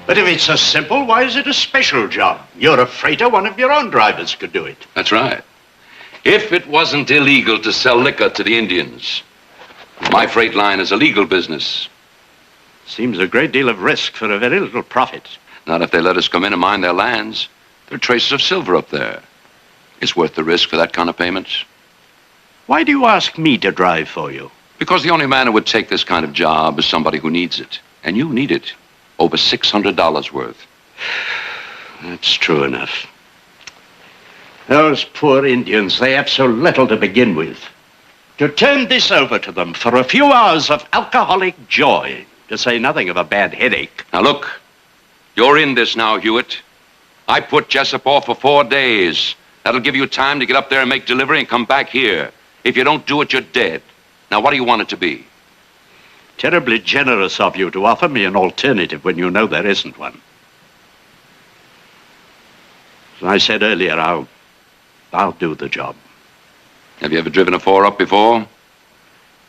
Speaker 13: But if it's so simple, why is it a special job? You're a freighter, one of your own drivers could do it.
Speaker 14: That's right. If it wasn't illegal to sell liquor to the Indians, my freight line is a legal business.
Speaker 13: Seems a great deal of risk for a very little profit.
Speaker 14: Not if they let us come in and mine their lands. There are traces of silver up there. It's worth the risk for that kind of payment.
Speaker 13: Why do you ask me to drive for you?
Speaker 14: Because the only man who would take this kind of job is somebody who needs it. And you need it. Over $600 worth.
Speaker 13: That's true enough. Those poor Indians, they have so little to begin with. To turn this over to them for a few hours of alcoholic joy, to say nothing of a bad headache.
Speaker 14: Now look, you're in this now, Hewitt. I put Jessup off for 4 days. That'll give you time to get up there and make delivery and come back here. If you don't do it, you're dead. Now, what do you want it to be?
Speaker 13: Terribly generous of you to offer me an alternative when you know there isn't one. As I said earlier, I'll do the job.
Speaker 14: Have you ever driven a 4-up before?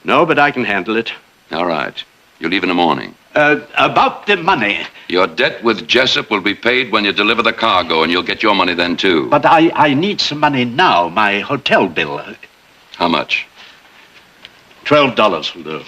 Speaker 13: No, but I can handle it.
Speaker 14: All right. You leave in the morning.
Speaker 13: About the money.
Speaker 14: Your debt with Jessup will be paid when you deliver the cargo, and you'll get your money then, too.
Speaker 13: But I need some money now, my hotel bill.
Speaker 14: How much?
Speaker 13: $12 will do.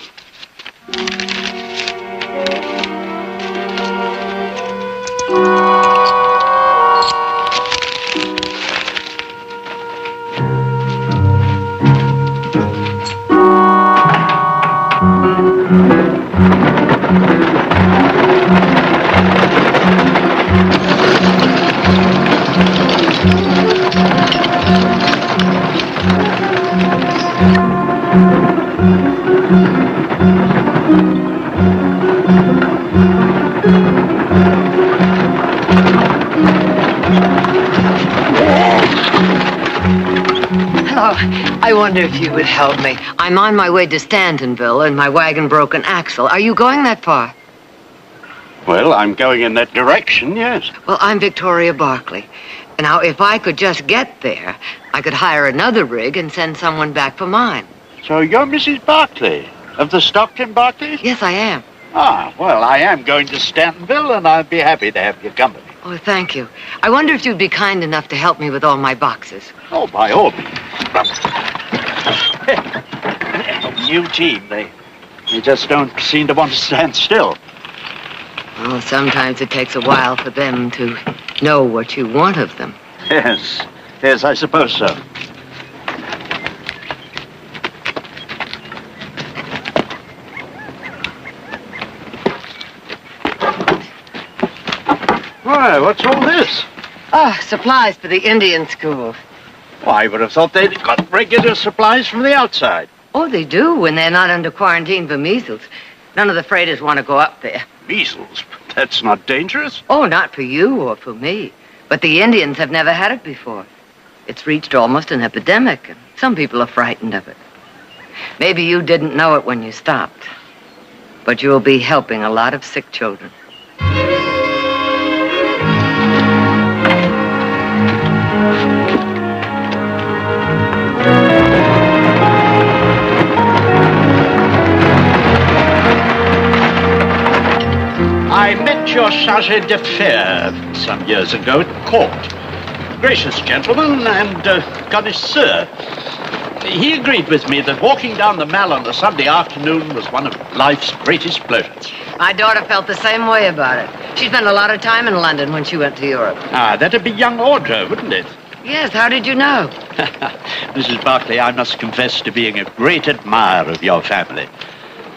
Speaker 15: I wonder if you would help me. I'm on my way to Stantonville and my wagon broke an axle. Are you going that far?
Speaker 13: Well, I'm going in that direction, yes.
Speaker 15: Well, I'm Victoria Barkley. Now, if I could just get there, I could hire another rig and send someone back for mine.
Speaker 13: So you're Mrs. Barkley, of the Stockton Barkleys?
Speaker 15: Yes, I am.
Speaker 13: Ah, well, I am going to Stantonville, and I'd be happy to have your company.
Speaker 15: Oh, thank you. I wonder if you'd be kind enough to help me with all my boxes.
Speaker 13: Oh, by all means. New team, they just don't seem to want to stand still.
Speaker 15: Well, sometimes it takes a while for them to know what you want of them.
Speaker 13: Yes, I suppose so. Why, what's all this?
Speaker 15: Oh, supplies for the Indian school.
Speaker 13: Well, I would have thought they'd got regular supplies from the outside.
Speaker 15: Oh, they do when they're not under quarantine for measles. None of the freighters want to go up there.
Speaker 13: Measles? That's not dangerous.
Speaker 15: Oh, not for you or for me. But the Indians have never had it before. It's reached almost an epidemic, and some people are frightened of it. Maybe you didn't know it when you stopped. But you'll be helping a lot of sick children.
Speaker 13: I met your chargé d'affaires some years ago at court. Gracious gentleman and connoisseur. He agreed with me that walking down the Mall on a Sunday afternoon was one of life's greatest pleasures.
Speaker 15: My daughter felt the same way about it. She spent a lot of time in London when she went to Europe.
Speaker 13: Ah, that'd be young Audra, wouldn't it?
Speaker 15: Yes, how did you know?
Speaker 13: Mrs. Barkley, I must confess to being a great admirer of your family.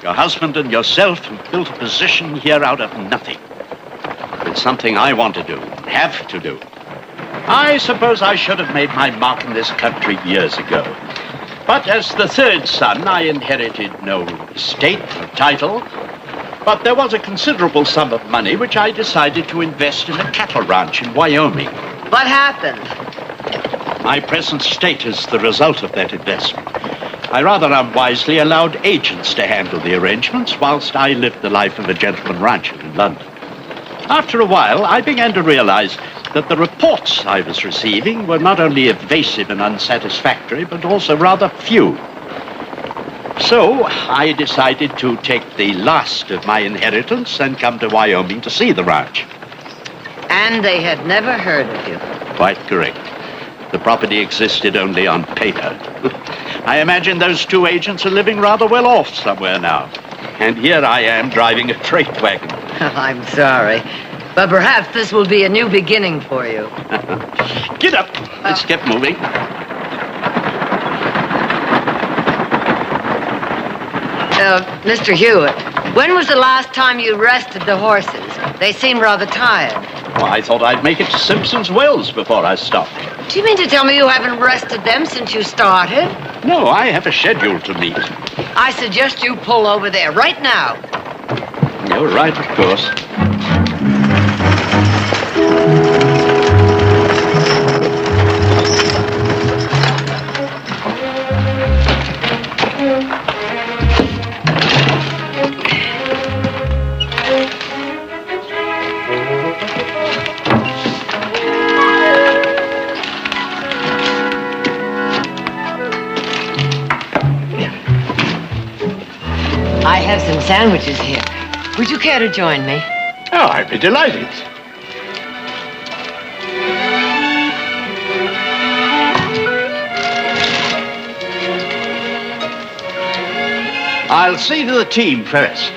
Speaker 13: Your husband and yourself have built a position here out of nothing. It's something I want to do, have to do. I suppose I should have made my mark in this country years ago. But as the third son, I inherited no estate or title. But there was a considerable sum of money which I decided to invest in a cattle ranch in Wyoming.
Speaker 15: What happened?
Speaker 13: My present state is the result of that investment. I rather unwisely allowed agents to handle the arrangements whilst I lived the life of a gentleman rancher in London. After a while, I began to realize that the reports I was receiving were not only evasive and unsatisfactory, but also rather few. So I decided to take the last of my inheritance and come to Wyoming to see the ranch.
Speaker 15: And they had never heard of you.
Speaker 13: Quite correct. The property existed only on paper. I imagine those two agents are living rather well off somewhere now. And here I am driving a freight wagon.
Speaker 15: I'm sorry, but perhaps this will be a new beginning for you.
Speaker 13: Get up. Let's get moving.
Speaker 15: Mr. Hewitt, when was the last time you rested the horses? They seem rather tired.
Speaker 13: Well, I thought I'd make it to Simpson's Wells before I stopped.
Speaker 15: Do you mean to tell me you haven't rested them since you started?
Speaker 13: No, I have a schedule to meet.
Speaker 15: I suggest you pull over there right now.
Speaker 13: You're right, of course.
Speaker 15: I have some sandwiches here. Would you care to join me?
Speaker 13: Oh, I'd be delighted. I'll see to the team first.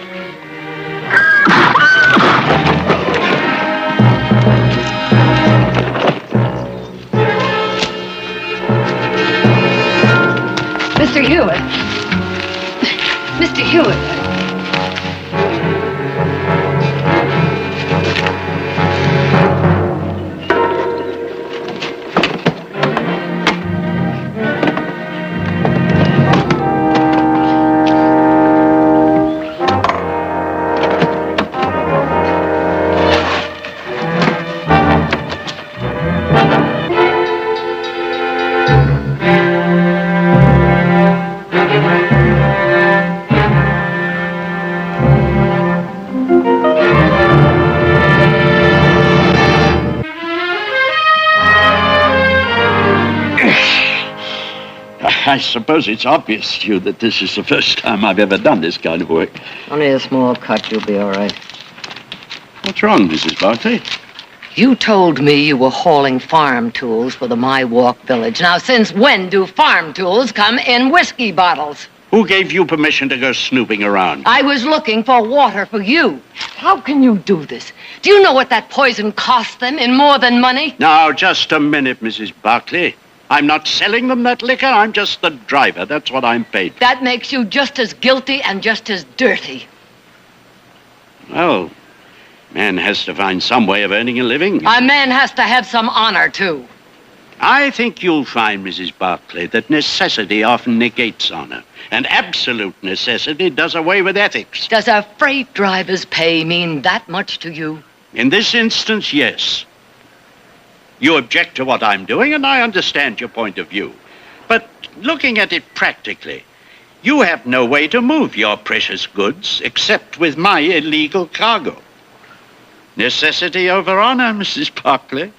Speaker 15: Mr. Hewitt. Mr. Hewitt.
Speaker 13: I suppose it's obvious to you that this is the first time I've ever done this kind of work.
Speaker 15: Only a small cut, you'll be all right.
Speaker 13: What's wrong, Mrs. Barkley?
Speaker 15: You told me you were hauling farm tools for the My Walk Village. Now, since when do farm tools come in whiskey bottles?
Speaker 13: Who gave you permission to go snooping around?
Speaker 15: I was looking for water for you. How can you do this? Do you know what that poison cost them in more than money?
Speaker 13: Now, just a minute, Mrs. Barkley. I'm not selling them that liquor. I'm just the driver. That's what I'm paid for.
Speaker 15: That makes you just as guilty and just as dirty.
Speaker 13: Well, man has to find some way of earning a living.
Speaker 15: A man has to have some honor, too.
Speaker 13: I think you'll find, Mrs. Barkley, that necessity often negates honor. And absolute necessity does away with ethics.
Speaker 15: Does a freight driver's pay mean that much to you?
Speaker 13: In this instance, yes. You object to what I'm doing, and I understand your point of view. But looking at it practically, you have no way to move your precious goods except with my illegal cargo. Necessity over honor, Mrs. Barkley.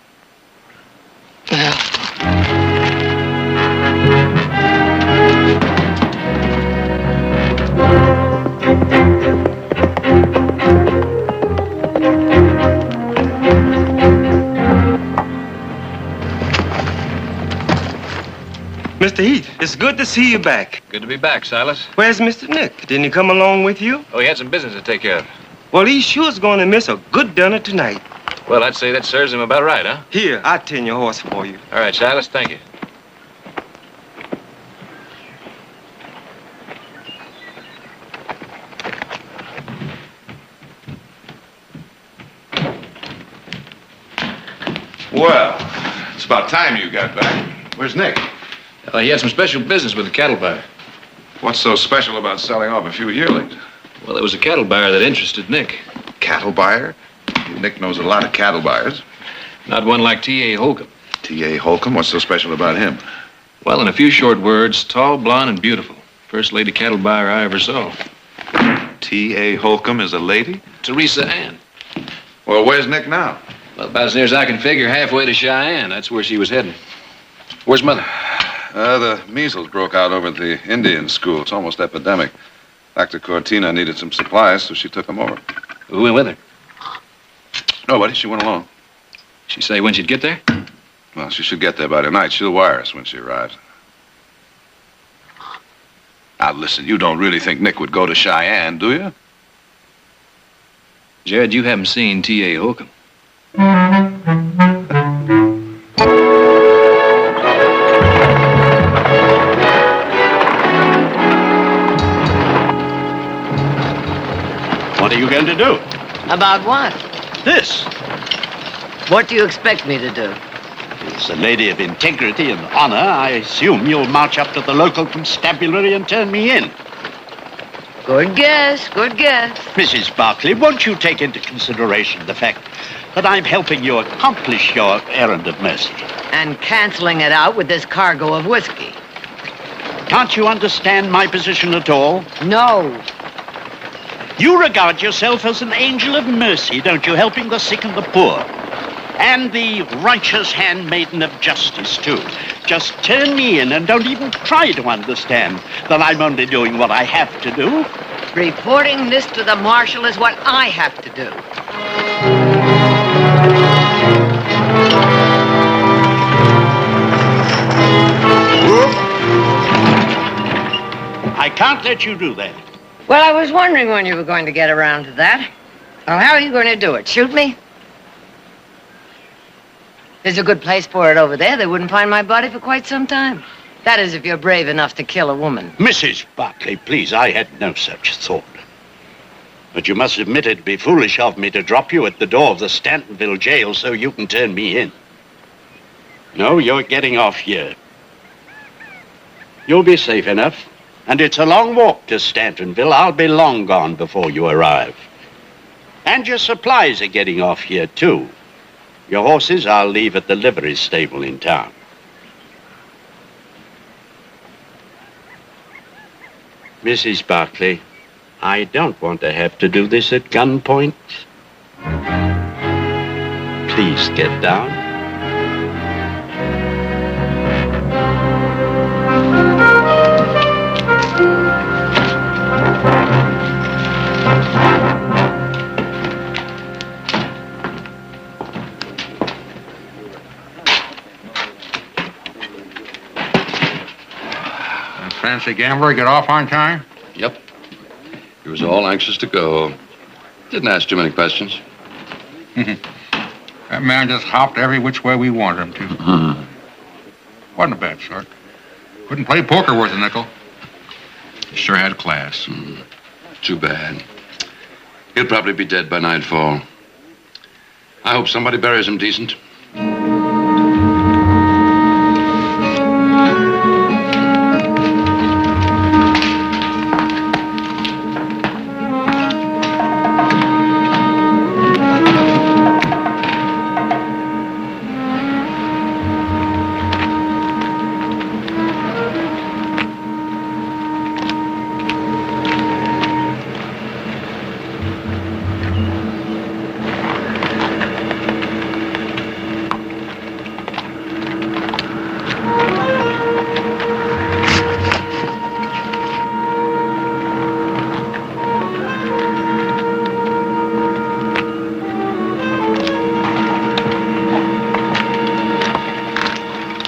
Speaker 16: Mr. Heath, it's good to see you back.
Speaker 4: Good to be back, Silas.
Speaker 16: Where's Mr. Nick? Didn't he come along with you?
Speaker 4: Oh, he had some business to take care of.
Speaker 16: Well, he sure's going to miss a good dinner tonight.
Speaker 4: Well, I'd say that serves him about right, huh?
Speaker 16: Here, I'll tend your horse for you.
Speaker 4: All right, Silas, thank you.
Speaker 3: Well, it's about time you got back. Where's Nick?
Speaker 4: He had some special business with the cattle buyer.
Speaker 3: What's so special about selling off a few yearlings?
Speaker 4: Well, it was a cattle buyer that interested Nick.
Speaker 3: Cattle buyer? Nick knows a lot of cattle buyers.
Speaker 4: Not one like T.A. Holcomb.
Speaker 3: T.A. Holcomb? What's so special about him?
Speaker 4: Well, in a few short words, tall, blonde, and beautiful. First lady cattle buyer I ever saw.
Speaker 3: T.A. Holcomb is a lady?
Speaker 4: Teresa Ann.
Speaker 3: Well, where's Nick now?
Speaker 4: Well, about as near as I can figure, halfway to Cheyenne. That's where she was heading. Where's Mother?
Speaker 3: The measles broke out over at the Indian school. It's almost epidemic. Dr. Cortina needed some supplies, so she took them over.
Speaker 4: Who went with her?
Speaker 3: Nobody. She went alone.
Speaker 4: She say when she'd get there?
Speaker 3: Well, she should get there by tonight. She'll wire us when she arrives. Now, listen, you don't really think Nick would go to Cheyenne, do you?
Speaker 4: Jared, you haven't seen T.A. Holcomb.
Speaker 13: What are you going to do?
Speaker 15: About what?
Speaker 13: This.
Speaker 15: What do you expect me to do?
Speaker 13: As a lady of integrity and honor, I assume you'll march up to the local constabulary and turn me in.
Speaker 15: Good guess, good guess.
Speaker 13: Mrs. Barkley, won't you take into consideration the fact that I'm helping you accomplish your errand of mercy?
Speaker 15: And canceling it out with this cargo of whiskey.
Speaker 13: Can't you understand my position at all?
Speaker 15: No.
Speaker 13: You regard yourself as an angel of mercy, don't you? Helping the sick and the poor. And the righteous handmaiden of justice, too. Just turn me in and don't even try to understand that I'm only doing what I have to do.
Speaker 15: Reporting this to the marshal is what I have to do.
Speaker 13: I can't let you do that.
Speaker 15: Well, I was wondering when you were going to get around to that. Well, how are you going to do it? Shoot me? There's a good place for it over there. They wouldn't find my body for quite some time. That is, if you're brave enough to kill a woman.
Speaker 13: Mrs. Barkley, please, I had no such thought. But you must admit it'd be foolish of me to drop you at the door of the Stantonville jail so you can turn me in. No, you're getting off here. You'll be safe enough. And it's a long walk to Stantonville. I'll be long gone before you arrive. And your supplies are getting off here, too. Your horses I'll leave at the livery stable in town. Mrs. Barkley, I don't want to have to do this at gunpoint. Please get down.
Speaker 12: Fancy gambler get off on time?
Speaker 14: Yep. He was all anxious to go. Didn't ask too many questions.
Speaker 12: That man just hopped every which way we wanted him to. Wasn't a bad sort. Couldn't play poker worth a nickel. Sure had class.
Speaker 14: Too bad. He'll probably be dead by nightfall. I hope somebody buries him decent.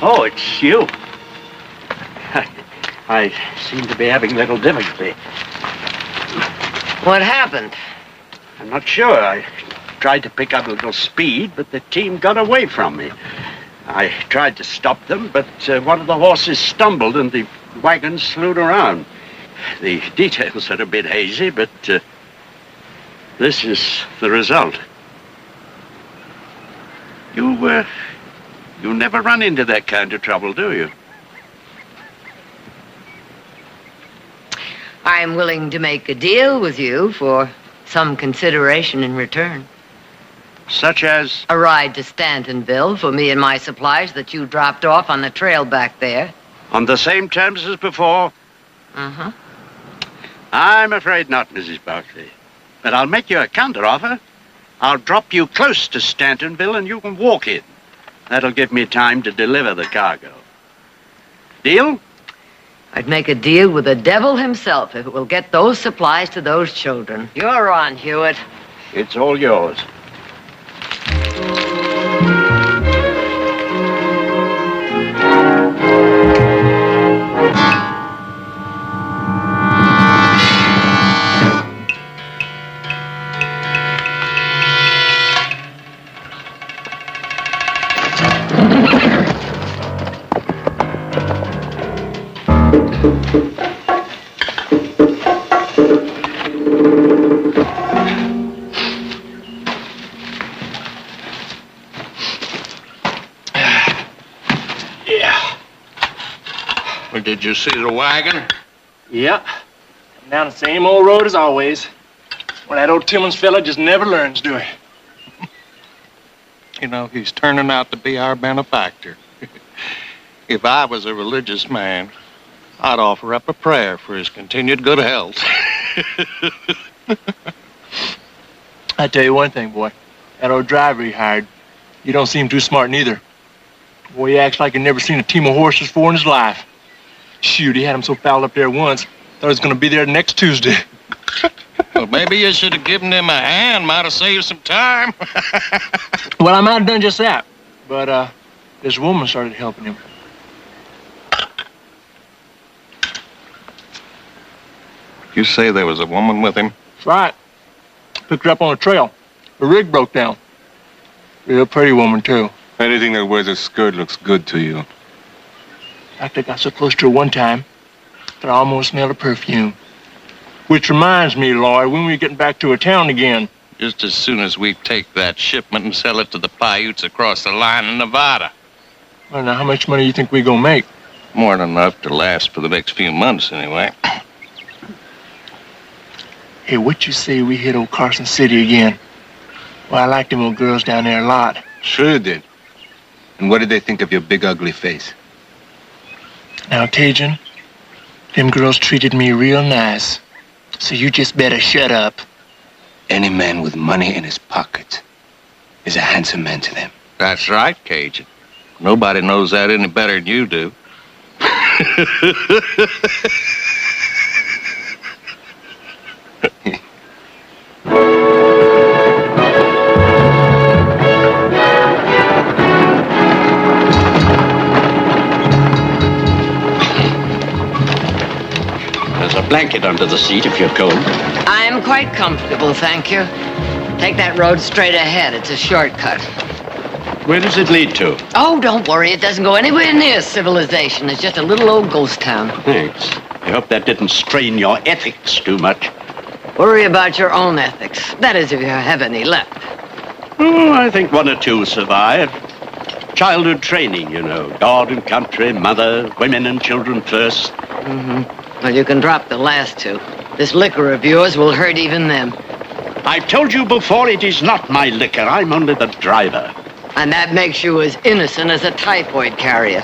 Speaker 13: Oh, it's you. I seem to be having little difficulty.
Speaker 15: What happened?
Speaker 13: I'm not sure. I tried to pick up a little speed, but the team got away from me. I tried to stop them, but one of the horses stumbled and the wagon slewed around. The details are a bit hazy, but this is the result. You never run into that kind of trouble, do you?
Speaker 15: I'm willing to make a deal with you for some consideration in return.
Speaker 13: Such as?
Speaker 15: A ride to Stantonville for me and my supplies that you dropped off on the trail back there.
Speaker 13: On the same terms as before?
Speaker 15: Uh-huh.
Speaker 13: I'm afraid not, Mrs. Barkley. But I'll make you a counteroffer. I'll drop you close to Stantonville and you can walk in. That'll give me time to deliver the cargo. Deal?
Speaker 15: I'd make a deal with the devil himself if it will get those supplies to those children. You're on, Hewitt.
Speaker 13: It's all yours.
Speaker 19: Did you see the wagon?
Speaker 16: Yep. Down the same old road as always. Well, that old Timmons fella just never learns, do he?
Speaker 19: You know, he's turning out to be our benefactor. If I was a religious man, I'd offer up a prayer for his continued good health.
Speaker 16: I tell you one thing, boy. That old driver he hired, you don't seem too smart neither. Boy, he acts like he'd never seen a team of horses before in his life. Shoot, he had him so fouled up there once, thought he was going to be there next Tuesday.
Speaker 19: Well, maybe you should have given him a hand. Might have saved some time.
Speaker 16: Well, I might have done just that. But, this woman started helping him.
Speaker 19: You say there was a woman with him?
Speaker 16: That's right. Picked her up on the trail. Her rig broke down. Real pretty woman, too.
Speaker 19: Anything that wears a skirt looks good to you.
Speaker 16: In fact, I got so close to her one time that I almost smelled her perfume. Which reminds me, Lloyd, when we getting back to a town again?
Speaker 19: Just as soon as we take that shipment and sell it to the Paiutes across the line in Nevada.
Speaker 16: Well, now, how much money you think we gonna make?
Speaker 19: More than enough to last for the next few months, anyway.
Speaker 16: Hey, what you say we hit old Carson City again? Well, I liked them old girls down there a lot.
Speaker 19: Sure you did. And what did they think of your big, ugly face?
Speaker 16: Now, Cajun, them girls treated me real nice. So you just better shut up.
Speaker 19: Any man with money in his pocket is a handsome man to them. That's right, Cajun. Nobody knows that any better than you do.
Speaker 13: There's a blanket under the seat if you're cold.
Speaker 15: I'm quite comfortable, thank you. Take that road straight ahead. It's a shortcut.
Speaker 13: Where does it lead to?
Speaker 15: Oh, don't worry. It doesn't go anywhere near civilization. It's just a little old ghost town.
Speaker 13: Thanks. I hope that didn't strain your ethics too much.
Speaker 15: Worry about your own ethics. That is, if you have any left.
Speaker 13: Oh, I think one or two survive. Childhood training, you know. God and country, mother, women and children first.
Speaker 15: Mm-hmm. Well, you can drop the last two. This liquor of yours will hurt even them.
Speaker 13: I've told you before, it is not my liquor. I'm only the driver.
Speaker 15: And that makes you as innocent as a typhoid carrier.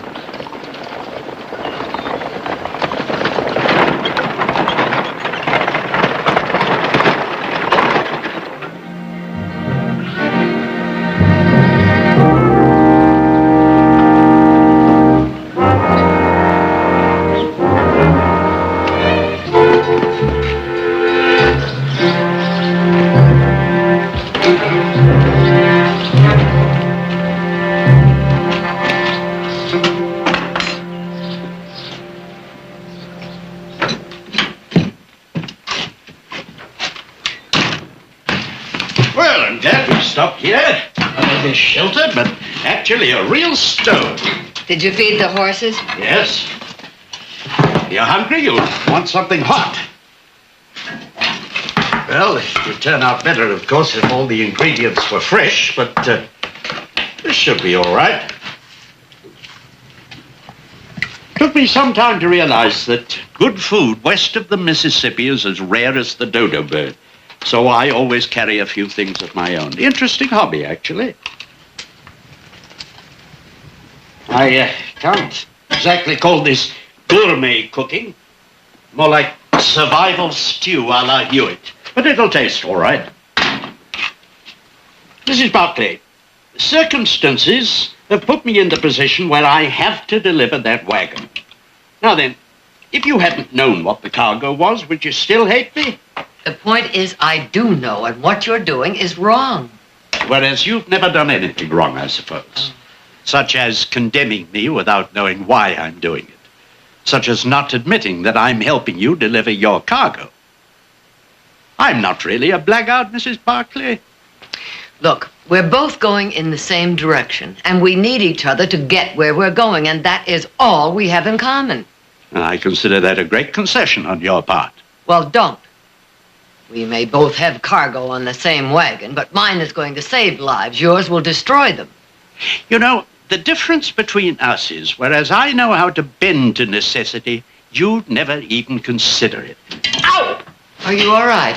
Speaker 13: Stopped here. A little shelter, but actually a real stove.
Speaker 15: Did you feed the horses?
Speaker 13: Yes. You're hungry? You'll want something hot. Well, it would turn out better, of course, if all the ingredients were fresh, but this should be all right. Took me some time to realize that good food west of the Mississippi is as rare as the dodo bird. So I always carry a few things of my own. Interesting hobby, actually. I can't exactly call this gourmet cooking. More like survival stew a la Hewitt. But it'll taste all right. Mrs. Barkley, circumstances have put me in the position where I have to deliver that wagon. Now then, if you hadn't known what the cargo was, would you still hate me?
Speaker 15: The point is, I do know, and what you're doing is wrong.
Speaker 13: Whereas you've never done anything wrong, I suppose. Such as condemning me without knowing why I'm doing it. Such as not admitting that I'm helping you deliver your cargo. I'm not really a blackguard, Mrs. Barkley.
Speaker 15: Look, we're both going in the same direction, and we need each other to get where we're going, and that is all we have in common.
Speaker 13: I consider that a great concession on your part.
Speaker 15: Well, don't. We may both have cargo on the same wagon, but mine is going to save lives. Yours will destroy them.
Speaker 13: You know, the difference between us is, whereas I know how to bend to necessity, you'd never even consider it. Ow!
Speaker 15: Are you all right?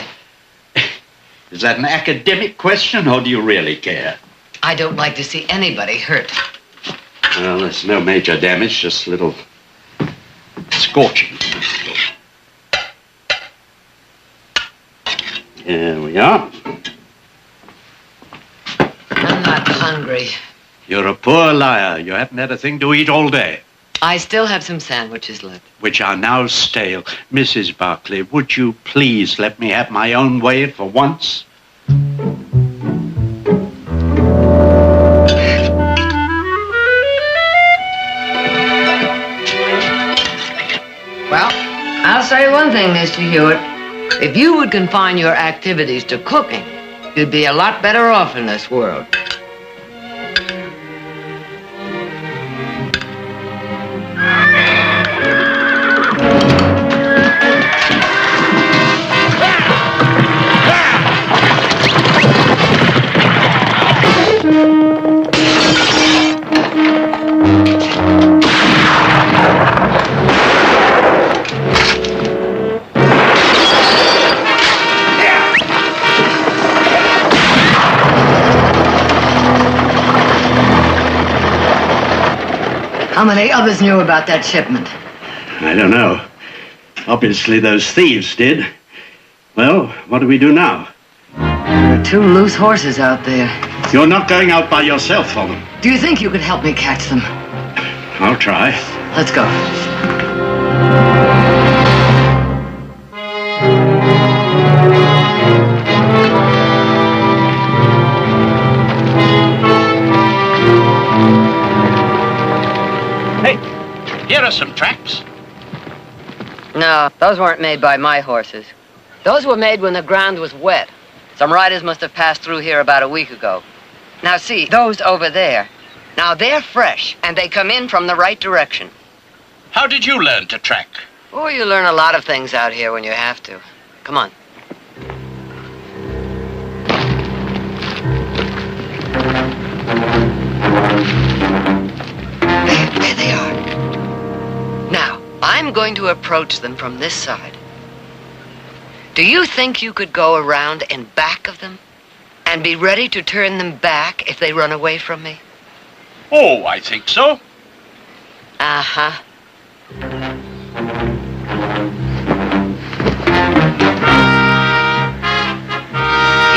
Speaker 13: Is that an academic question, or do you really care?
Speaker 15: I don't like to see anybody hurt.
Speaker 13: Well, there's no major damage, just a little scorching. Here we are.
Speaker 15: I'm not hungry.
Speaker 13: You're a poor liar. You haven't had a thing to eat all day.
Speaker 15: I still have some sandwiches left.
Speaker 13: Which are now stale. Mrs. Barkley, would you please let me have my own way for once?
Speaker 15: Well, I'll say one thing, Mr. Hewitt. If you would confine your activities to cooking, you'd be a lot better off in this world. How many others knew about that shipment?
Speaker 13: I don't know. Obviously, those thieves did. Well, what do we do now?
Speaker 15: There are 2 loose horses out there.
Speaker 13: You're not going out by yourself for them.
Speaker 15: Do you think you could help me catch them?
Speaker 13: I'll try.
Speaker 15: Let's go.
Speaker 13: Here are some tracks.
Speaker 15: No, those weren't made by my horses. Those were made when the ground was wet. Some riders must have passed through here about a week ago. Now see, those over there. Now they're fresh, and they come in from the right direction.
Speaker 13: How did you learn to track?
Speaker 15: Oh, you learn a lot of things out here when you have to. Come on. There they are. Now, I'm going to approach them from this side. Do you think you could go around in back of them and be ready to turn them back if they run away from me?
Speaker 13: Oh, I think so.
Speaker 15: Uh-huh.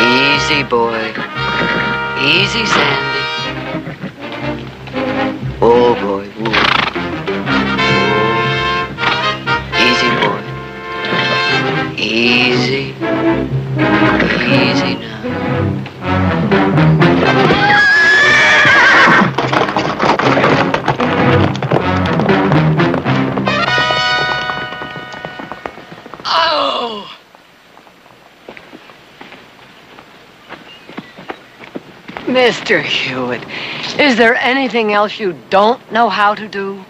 Speaker 15: Easy, boy. Easy, Sandy. Oh, boy. Ooh. Easy, boy. Easy. Easy now. Oh! Mr. Hewitt, is there anything else you don't know how to do?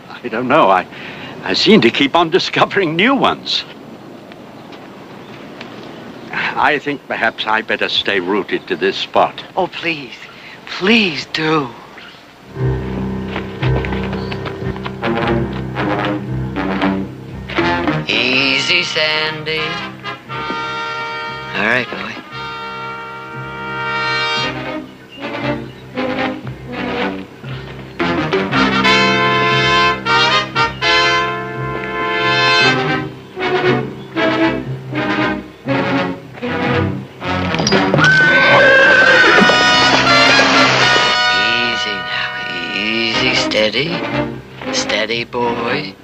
Speaker 13: I don't know. I seem to keep on discovering new ones. I think perhaps I better stay rooted to this spot.
Speaker 15: Oh, please. Please do. Easy, Sandy. All right, boy. Steady. Steady, boy.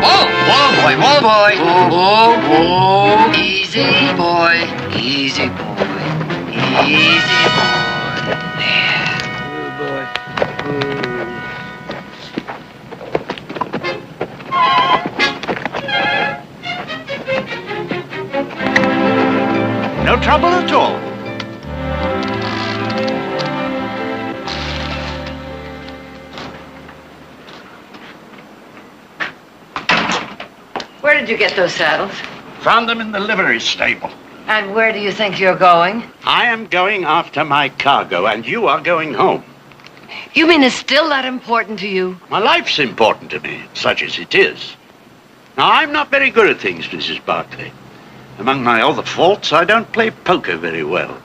Speaker 15: Whoa! Whoa, boy! Whoa, boy! Whoa, whoa, whoa! Easy, boy. Easy, boy. Easy, boy. There. Good boy.
Speaker 13: No trouble at all.
Speaker 15: Where did you get those saddles?
Speaker 13: Found them in the livery stable.
Speaker 15: And where do you think you're going?
Speaker 13: I am going after my cargo, and you are going home.
Speaker 15: You mean it's still that important to you?
Speaker 13: My life's important to me, such as it is. Now, I'm not very good at things, Mrs. Barkley. Among my other faults, I don't play poker very well.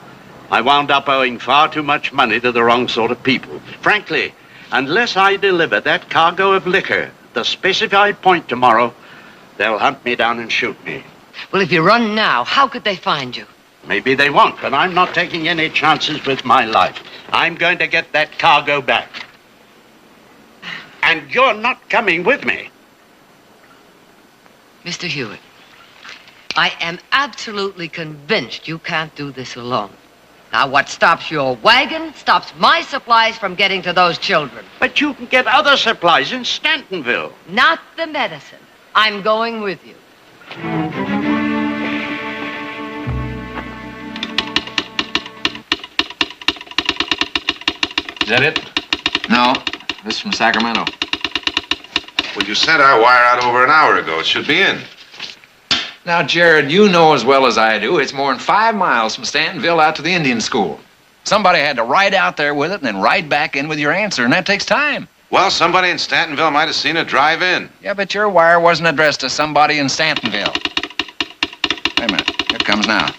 Speaker 13: I wound up owing far too much money to the wrong sort of people. Frankly, unless I deliver that cargo of liquor at the specified point tomorrow, they'll hunt me down and shoot me.
Speaker 15: Well, if you run now, how could they find you?
Speaker 13: Maybe they won't, but I'm not taking any chances with my life. I'm going to get that cargo back. And you're not coming with me.
Speaker 15: Mr. Hewitt, I am absolutely convinced you can't do this alone. Now, what stops your wagon stops my supplies from getting to those children.
Speaker 13: But you can get other supplies in Stantonville.
Speaker 15: Not the medicine. I'm going with you.
Speaker 3: Is that it?
Speaker 18: No, this is from Sacramento.
Speaker 3: Well, you sent our wire out over an hour ago. It should be in.
Speaker 1: Now, Jared, you know as well as I do, it's more than 5 miles from Stantonville out to the Indian school. Somebody had to ride out there with it and then ride back in with your answer, and that takes time.
Speaker 3: Well, somebody in Stantonville might have seen it drive in.
Speaker 1: Yeah, but your wire wasn't addressed to somebody in Stantonville. Wait a minute. Here it comes now.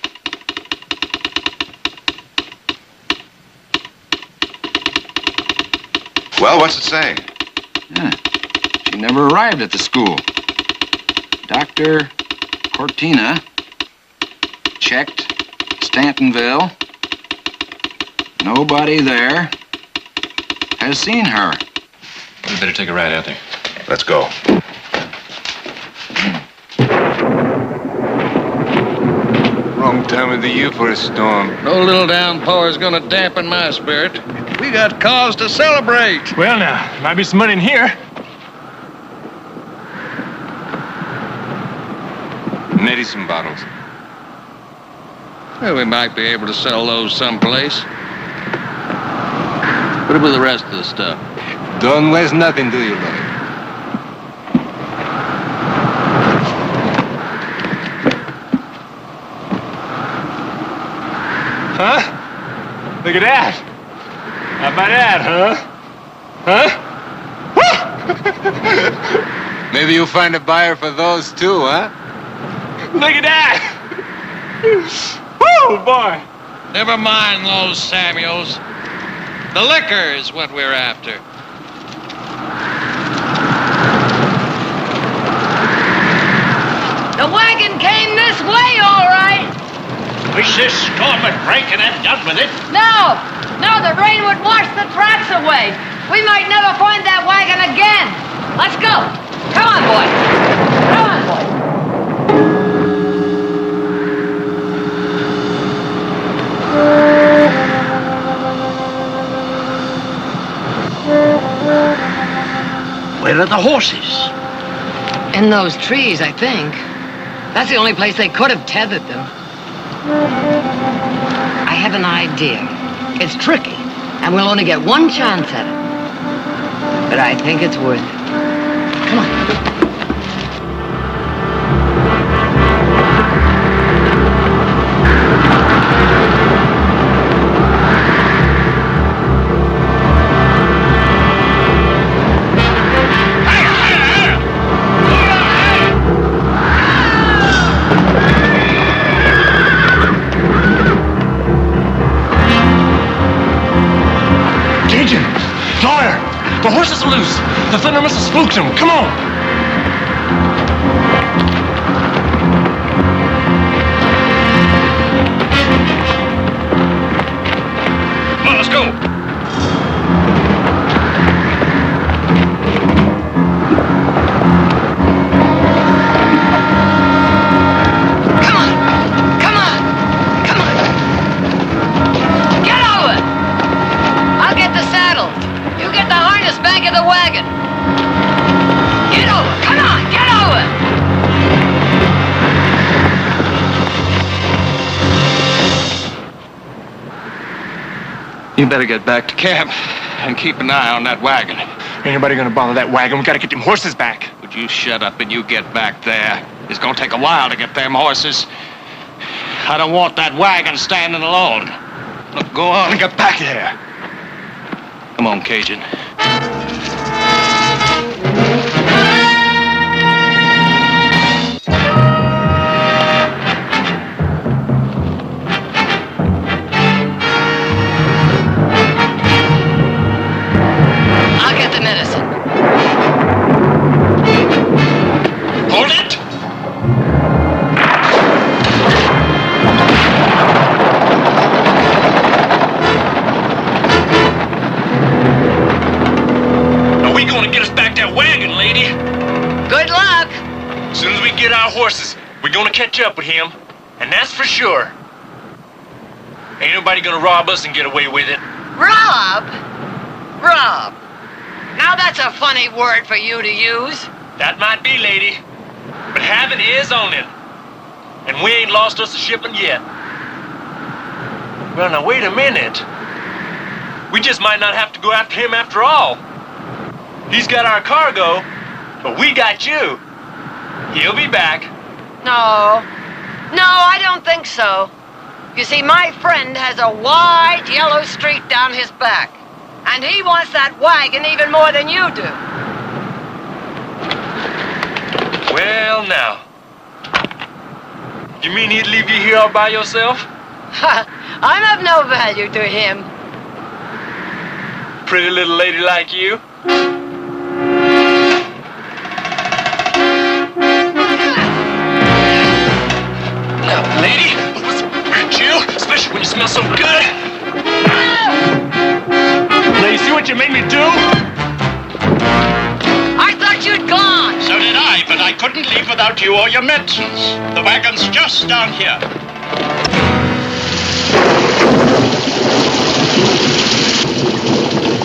Speaker 3: Well, what's it saying?
Speaker 18: Yeah. She never arrived at the school. Dr. Cortina checked Stantonville. Nobody there has seen her.
Speaker 4: We better take a ride out there.
Speaker 3: Let's go.
Speaker 1: Wrong time of the year for a storm.
Speaker 12: No little downpour's gonna dampen my spirit. We got cause to celebrate.
Speaker 16: Well, now, might be some money in here.
Speaker 1: Medicine bottles.
Speaker 12: Well, we might be able to sell those someplace. What about the rest of the stuff?
Speaker 1: Don't waste nothing, do you, Lloyd?
Speaker 16: Huh? Look at that. How about that, huh?
Speaker 1: Maybe you'll find a buyer for those too, huh?
Speaker 16: Look at that. Woo, boy.
Speaker 12: Never mind those Samuels. The liquor is what we're after.
Speaker 15: The wagon came this way, all right.
Speaker 13: Wish this storm would break and have done with it.
Speaker 15: No, the rain would wash the tracks away. We might never find that wagon again. Let's go. Come on, boy. Come on, boy.
Speaker 13: Where are the horses?
Speaker 15: In those trees, I think. That's the only place they could have tethered them. I have an idea. It's tricky, and we'll only get one chance at it. But I think it's worth it. Come on.
Speaker 13: Fire!
Speaker 16: The thunder must have spooked him. Come on. Come on, let's go.
Speaker 15: Back of the wagon. Get over. Come on, get over.
Speaker 19: You better get back to camp and keep an eye on that wagon.
Speaker 16: Anybody gonna bother that wagon? We gotta get them horses back.
Speaker 19: Would you shut up and you get back there? It's gonna take a while to get them horses. I don't want that wagon standing alone. Look, go on and get back here. Come on, Cajun.
Speaker 16: We're gonna catch up with him, and that's for sure. Ain't nobody gonna rob us and get away with it.
Speaker 15: Rob? Rob. Now that's a funny word for you to use.
Speaker 16: That might be, lady. But having is on it. And we ain't lost us a shipment yet. Well, now wait a minute. We just might not have to go after him after all. He's got our cargo, but we got you. He'll be back.
Speaker 15: No, I don't think so. You see, my friend has a wide yellow streak down his back. And he wants that wagon even more than you do.
Speaker 16: Well, now. You mean he'd leave you here all by yourself?
Speaker 15: I'm of no value to him.
Speaker 16: Pretty little lady like you. Lady, what's hurt you? Especially when you smell so good. Now you see what you made me do?
Speaker 15: I thought you'd gone.
Speaker 13: So did I, but I couldn't leave without you or your medicines. The wagon's just down here.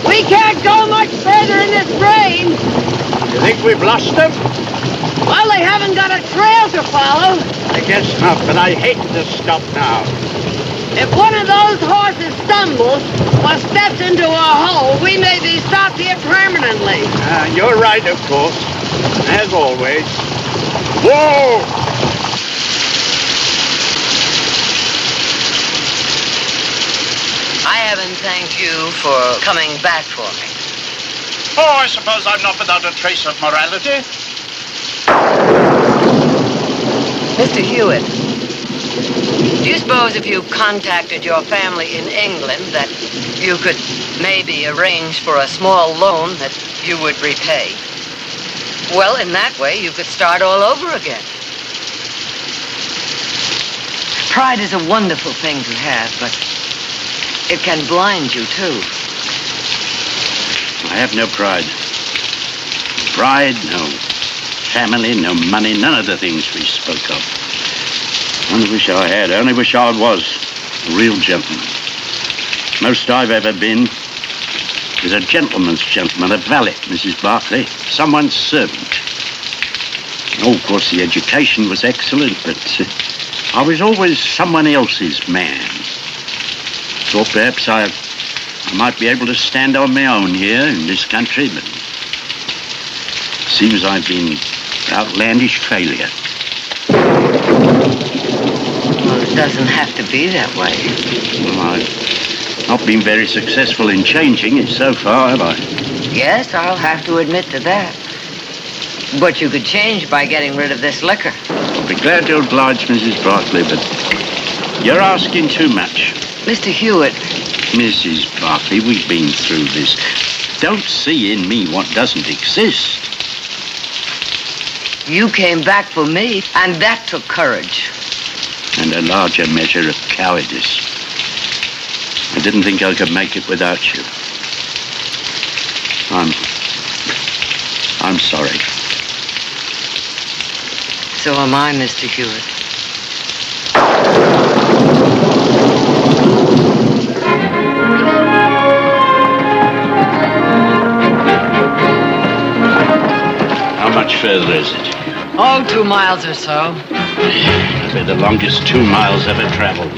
Speaker 11: We can't go much further in this rain.
Speaker 13: You think we've lost them?
Speaker 11: Well, they haven't got a trail to follow.
Speaker 13: I guess not, but I hate to stop now.
Speaker 11: If one of those horses stumbles or steps into a hole, we may be stopped here permanently.
Speaker 13: You're right, of course. As always. Whoa!
Speaker 15: I haven't thanked you for coming back for me.
Speaker 13: Oh, I suppose I'm not without a trace of morality.
Speaker 15: Mr. Hewitt, do you suppose if you contacted your family in England that you could maybe arrange for a small loan that you would repay? Well, in that way, you could start all over again. Pride is a wonderful thing to have, but it can blind you, too.
Speaker 13: I have no pride. Pride, no family, no money, none of the things we spoke of. Only wish I had, only wish I was a real gentleman. Most I've ever been is a gentleman's gentleman, a valet, Mrs. Barkley, someone's servant. Oh, of course, the education was excellent, but I was always someone else's man. Thought perhaps I might be able to stand on my own here in this country, but seems I've been an outlandish failure.
Speaker 15: Well, it doesn't have to be that way.
Speaker 13: Well, I've not been very successful in changing it so far, have I?
Speaker 15: Yes, I'll have to admit to that. But you could change by getting rid of this liquor.
Speaker 13: I'll be glad to oblige Mrs. Barkley, but you're asking too much.
Speaker 15: Mr. Hewitt.
Speaker 13: Mrs. Barkley, we've been through this. Don't see in me what doesn't exist.
Speaker 15: You came back for me, and that took courage.
Speaker 13: And a larger measure of cowardice. I didn't think I could make it without you. I'm sorry.
Speaker 15: So am I, Mr. Hewitt.
Speaker 13: How much further is it?
Speaker 15: Oh, 2 miles or so.
Speaker 13: That'll be the longest 2 miles ever traveled.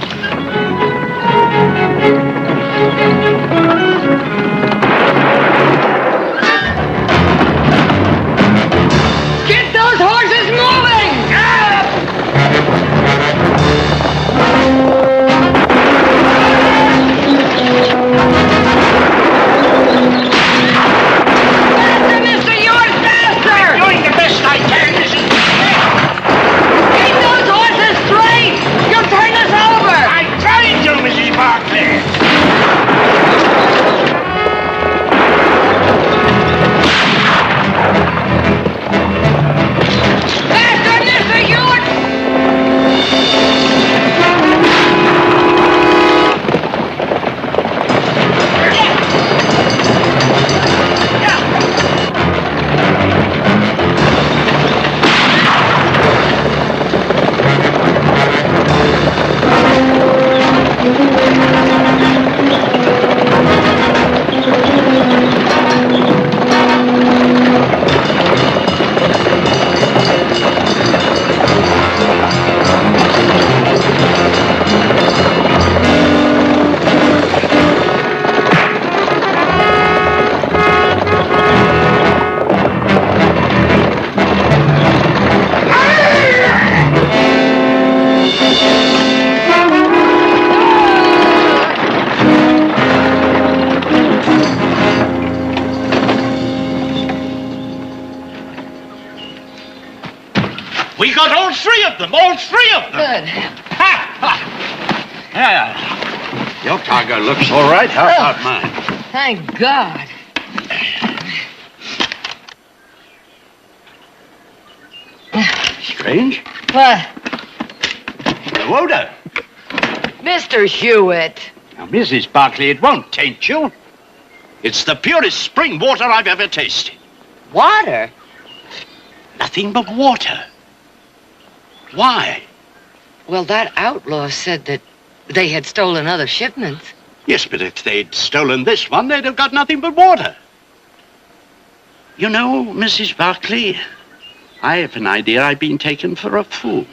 Speaker 11: Get those horses moving! Faster, Mr. York, faster!
Speaker 13: I'm doing the best I can, Mrs.
Speaker 11: Keep those horses straight! You'll turn us over!
Speaker 13: I'm trying to, Mrs. Barkley.
Speaker 11: Faster, Mr. York!
Speaker 13: We got all three of them, all three of them.
Speaker 15: Good.
Speaker 13: Yeah. Your cargo looks all right. How about mine?
Speaker 15: Thank God.
Speaker 13: Strange.
Speaker 15: What?
Speaker 13: The odor.
Speaker 15: Mr. Hewitt.
Speaker 13: Now, Mrs. Barkley, it won't taint you. It's the purest spring water I've ever tasted.
Speaker 15: Water?
Speaker 13: Nothing but water. Why?
Speaker 15: Well, that outlaw said that they had stolen other shipments.
Speaker 13: Yes, but if they'd stolen this one, they'd have got nothing but water. You know, Mrs. Barkley, I have an idea I've been taken for a fool.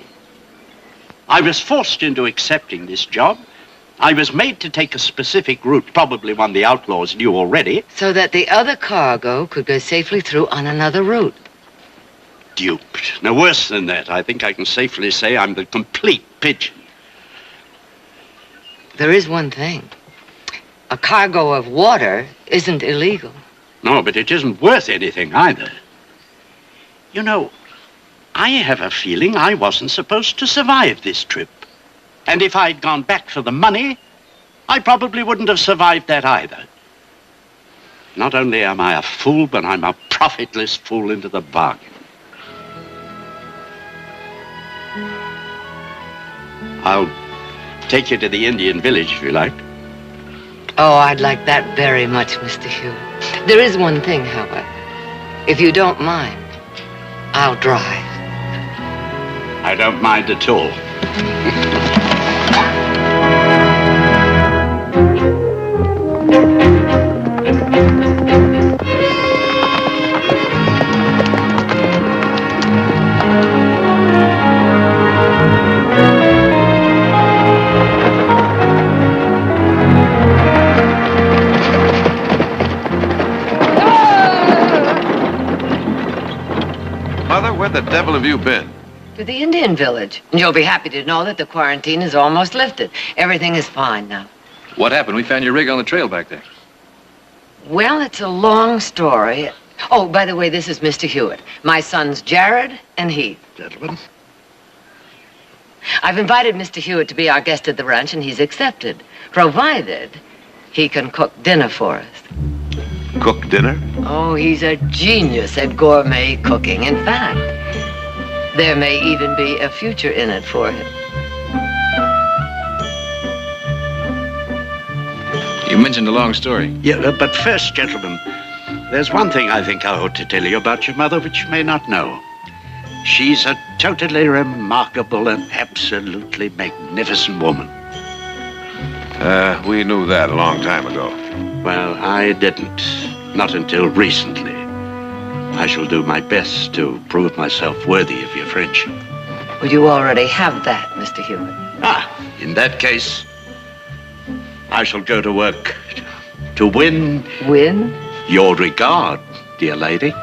Speaker 13: I was forced into accepting this job. I was made to take a specific route, probably one the outlaws knew already.
Speaker 15: So that the other cargo could go safely through on another route.
Speaker 13: Duped. No, worse than that. I think I can safely say I'm the complete pigeon.
Speaker 15: There is one thing. A cargo of water isn't illegal.
Speaker 13: No, but it isn't worth anything either. You know, I have a feeling I wasn't supposed to survive this trip. And if I'd gone back for the money, I probably wouldn't have survived that either. Not only am I a fool, but I'm a profitless fool into the bargain. I'll take you to the Indian village if you like.
Speaker 15: Oh, I'd like that very much, Mr. Hewitt. There is one thing, however. If you don't mind, I'll drive.
Speaker 13: I don't mind at all.
Speaker 3: Mother, where the devil have you been?
Speaker 15: To the Indian village. And you'll be happy to know that the quarantine is almost lifted. Everything is fine now.
Speaker 4: What happened? We found your rig on the trail back there.
Speaker 15: Well, it's a long story. Oh, by the way, this is Mr. Hewitt. My sons Jared and Heath.
Speaker 13: Gentlemen.
Speaker 15: I've invited Mr. Hewitt to be our guest at the ranch, and he's accepted, provided he can cook dinner for us.
Speaker 20: cook dinner?
Speaker 15: Oh, he's a genius at gourmet cooking. In fact, there may even be a future in it for him.
Speaker 4: You mentioned a long story.
Speaker 13: Yeah, but first, gentlemen, there's one thing I think I ought to tell you about your mother which you may not know. She's a totally remarkable and absolutely magnificent woman.
Speaker 20: We knew that a long time ago.
Speaker 13: Well, I didn't. Not until recently. I shall do my best to prove myself worthy of your friendship.
Speaker 15: Well, you already have that, Mr. Hewitt.
Speaker 13: In that case, I shall go to work to win...
Speaker 15: Win?
Speaker 13: Your regard, dear lady.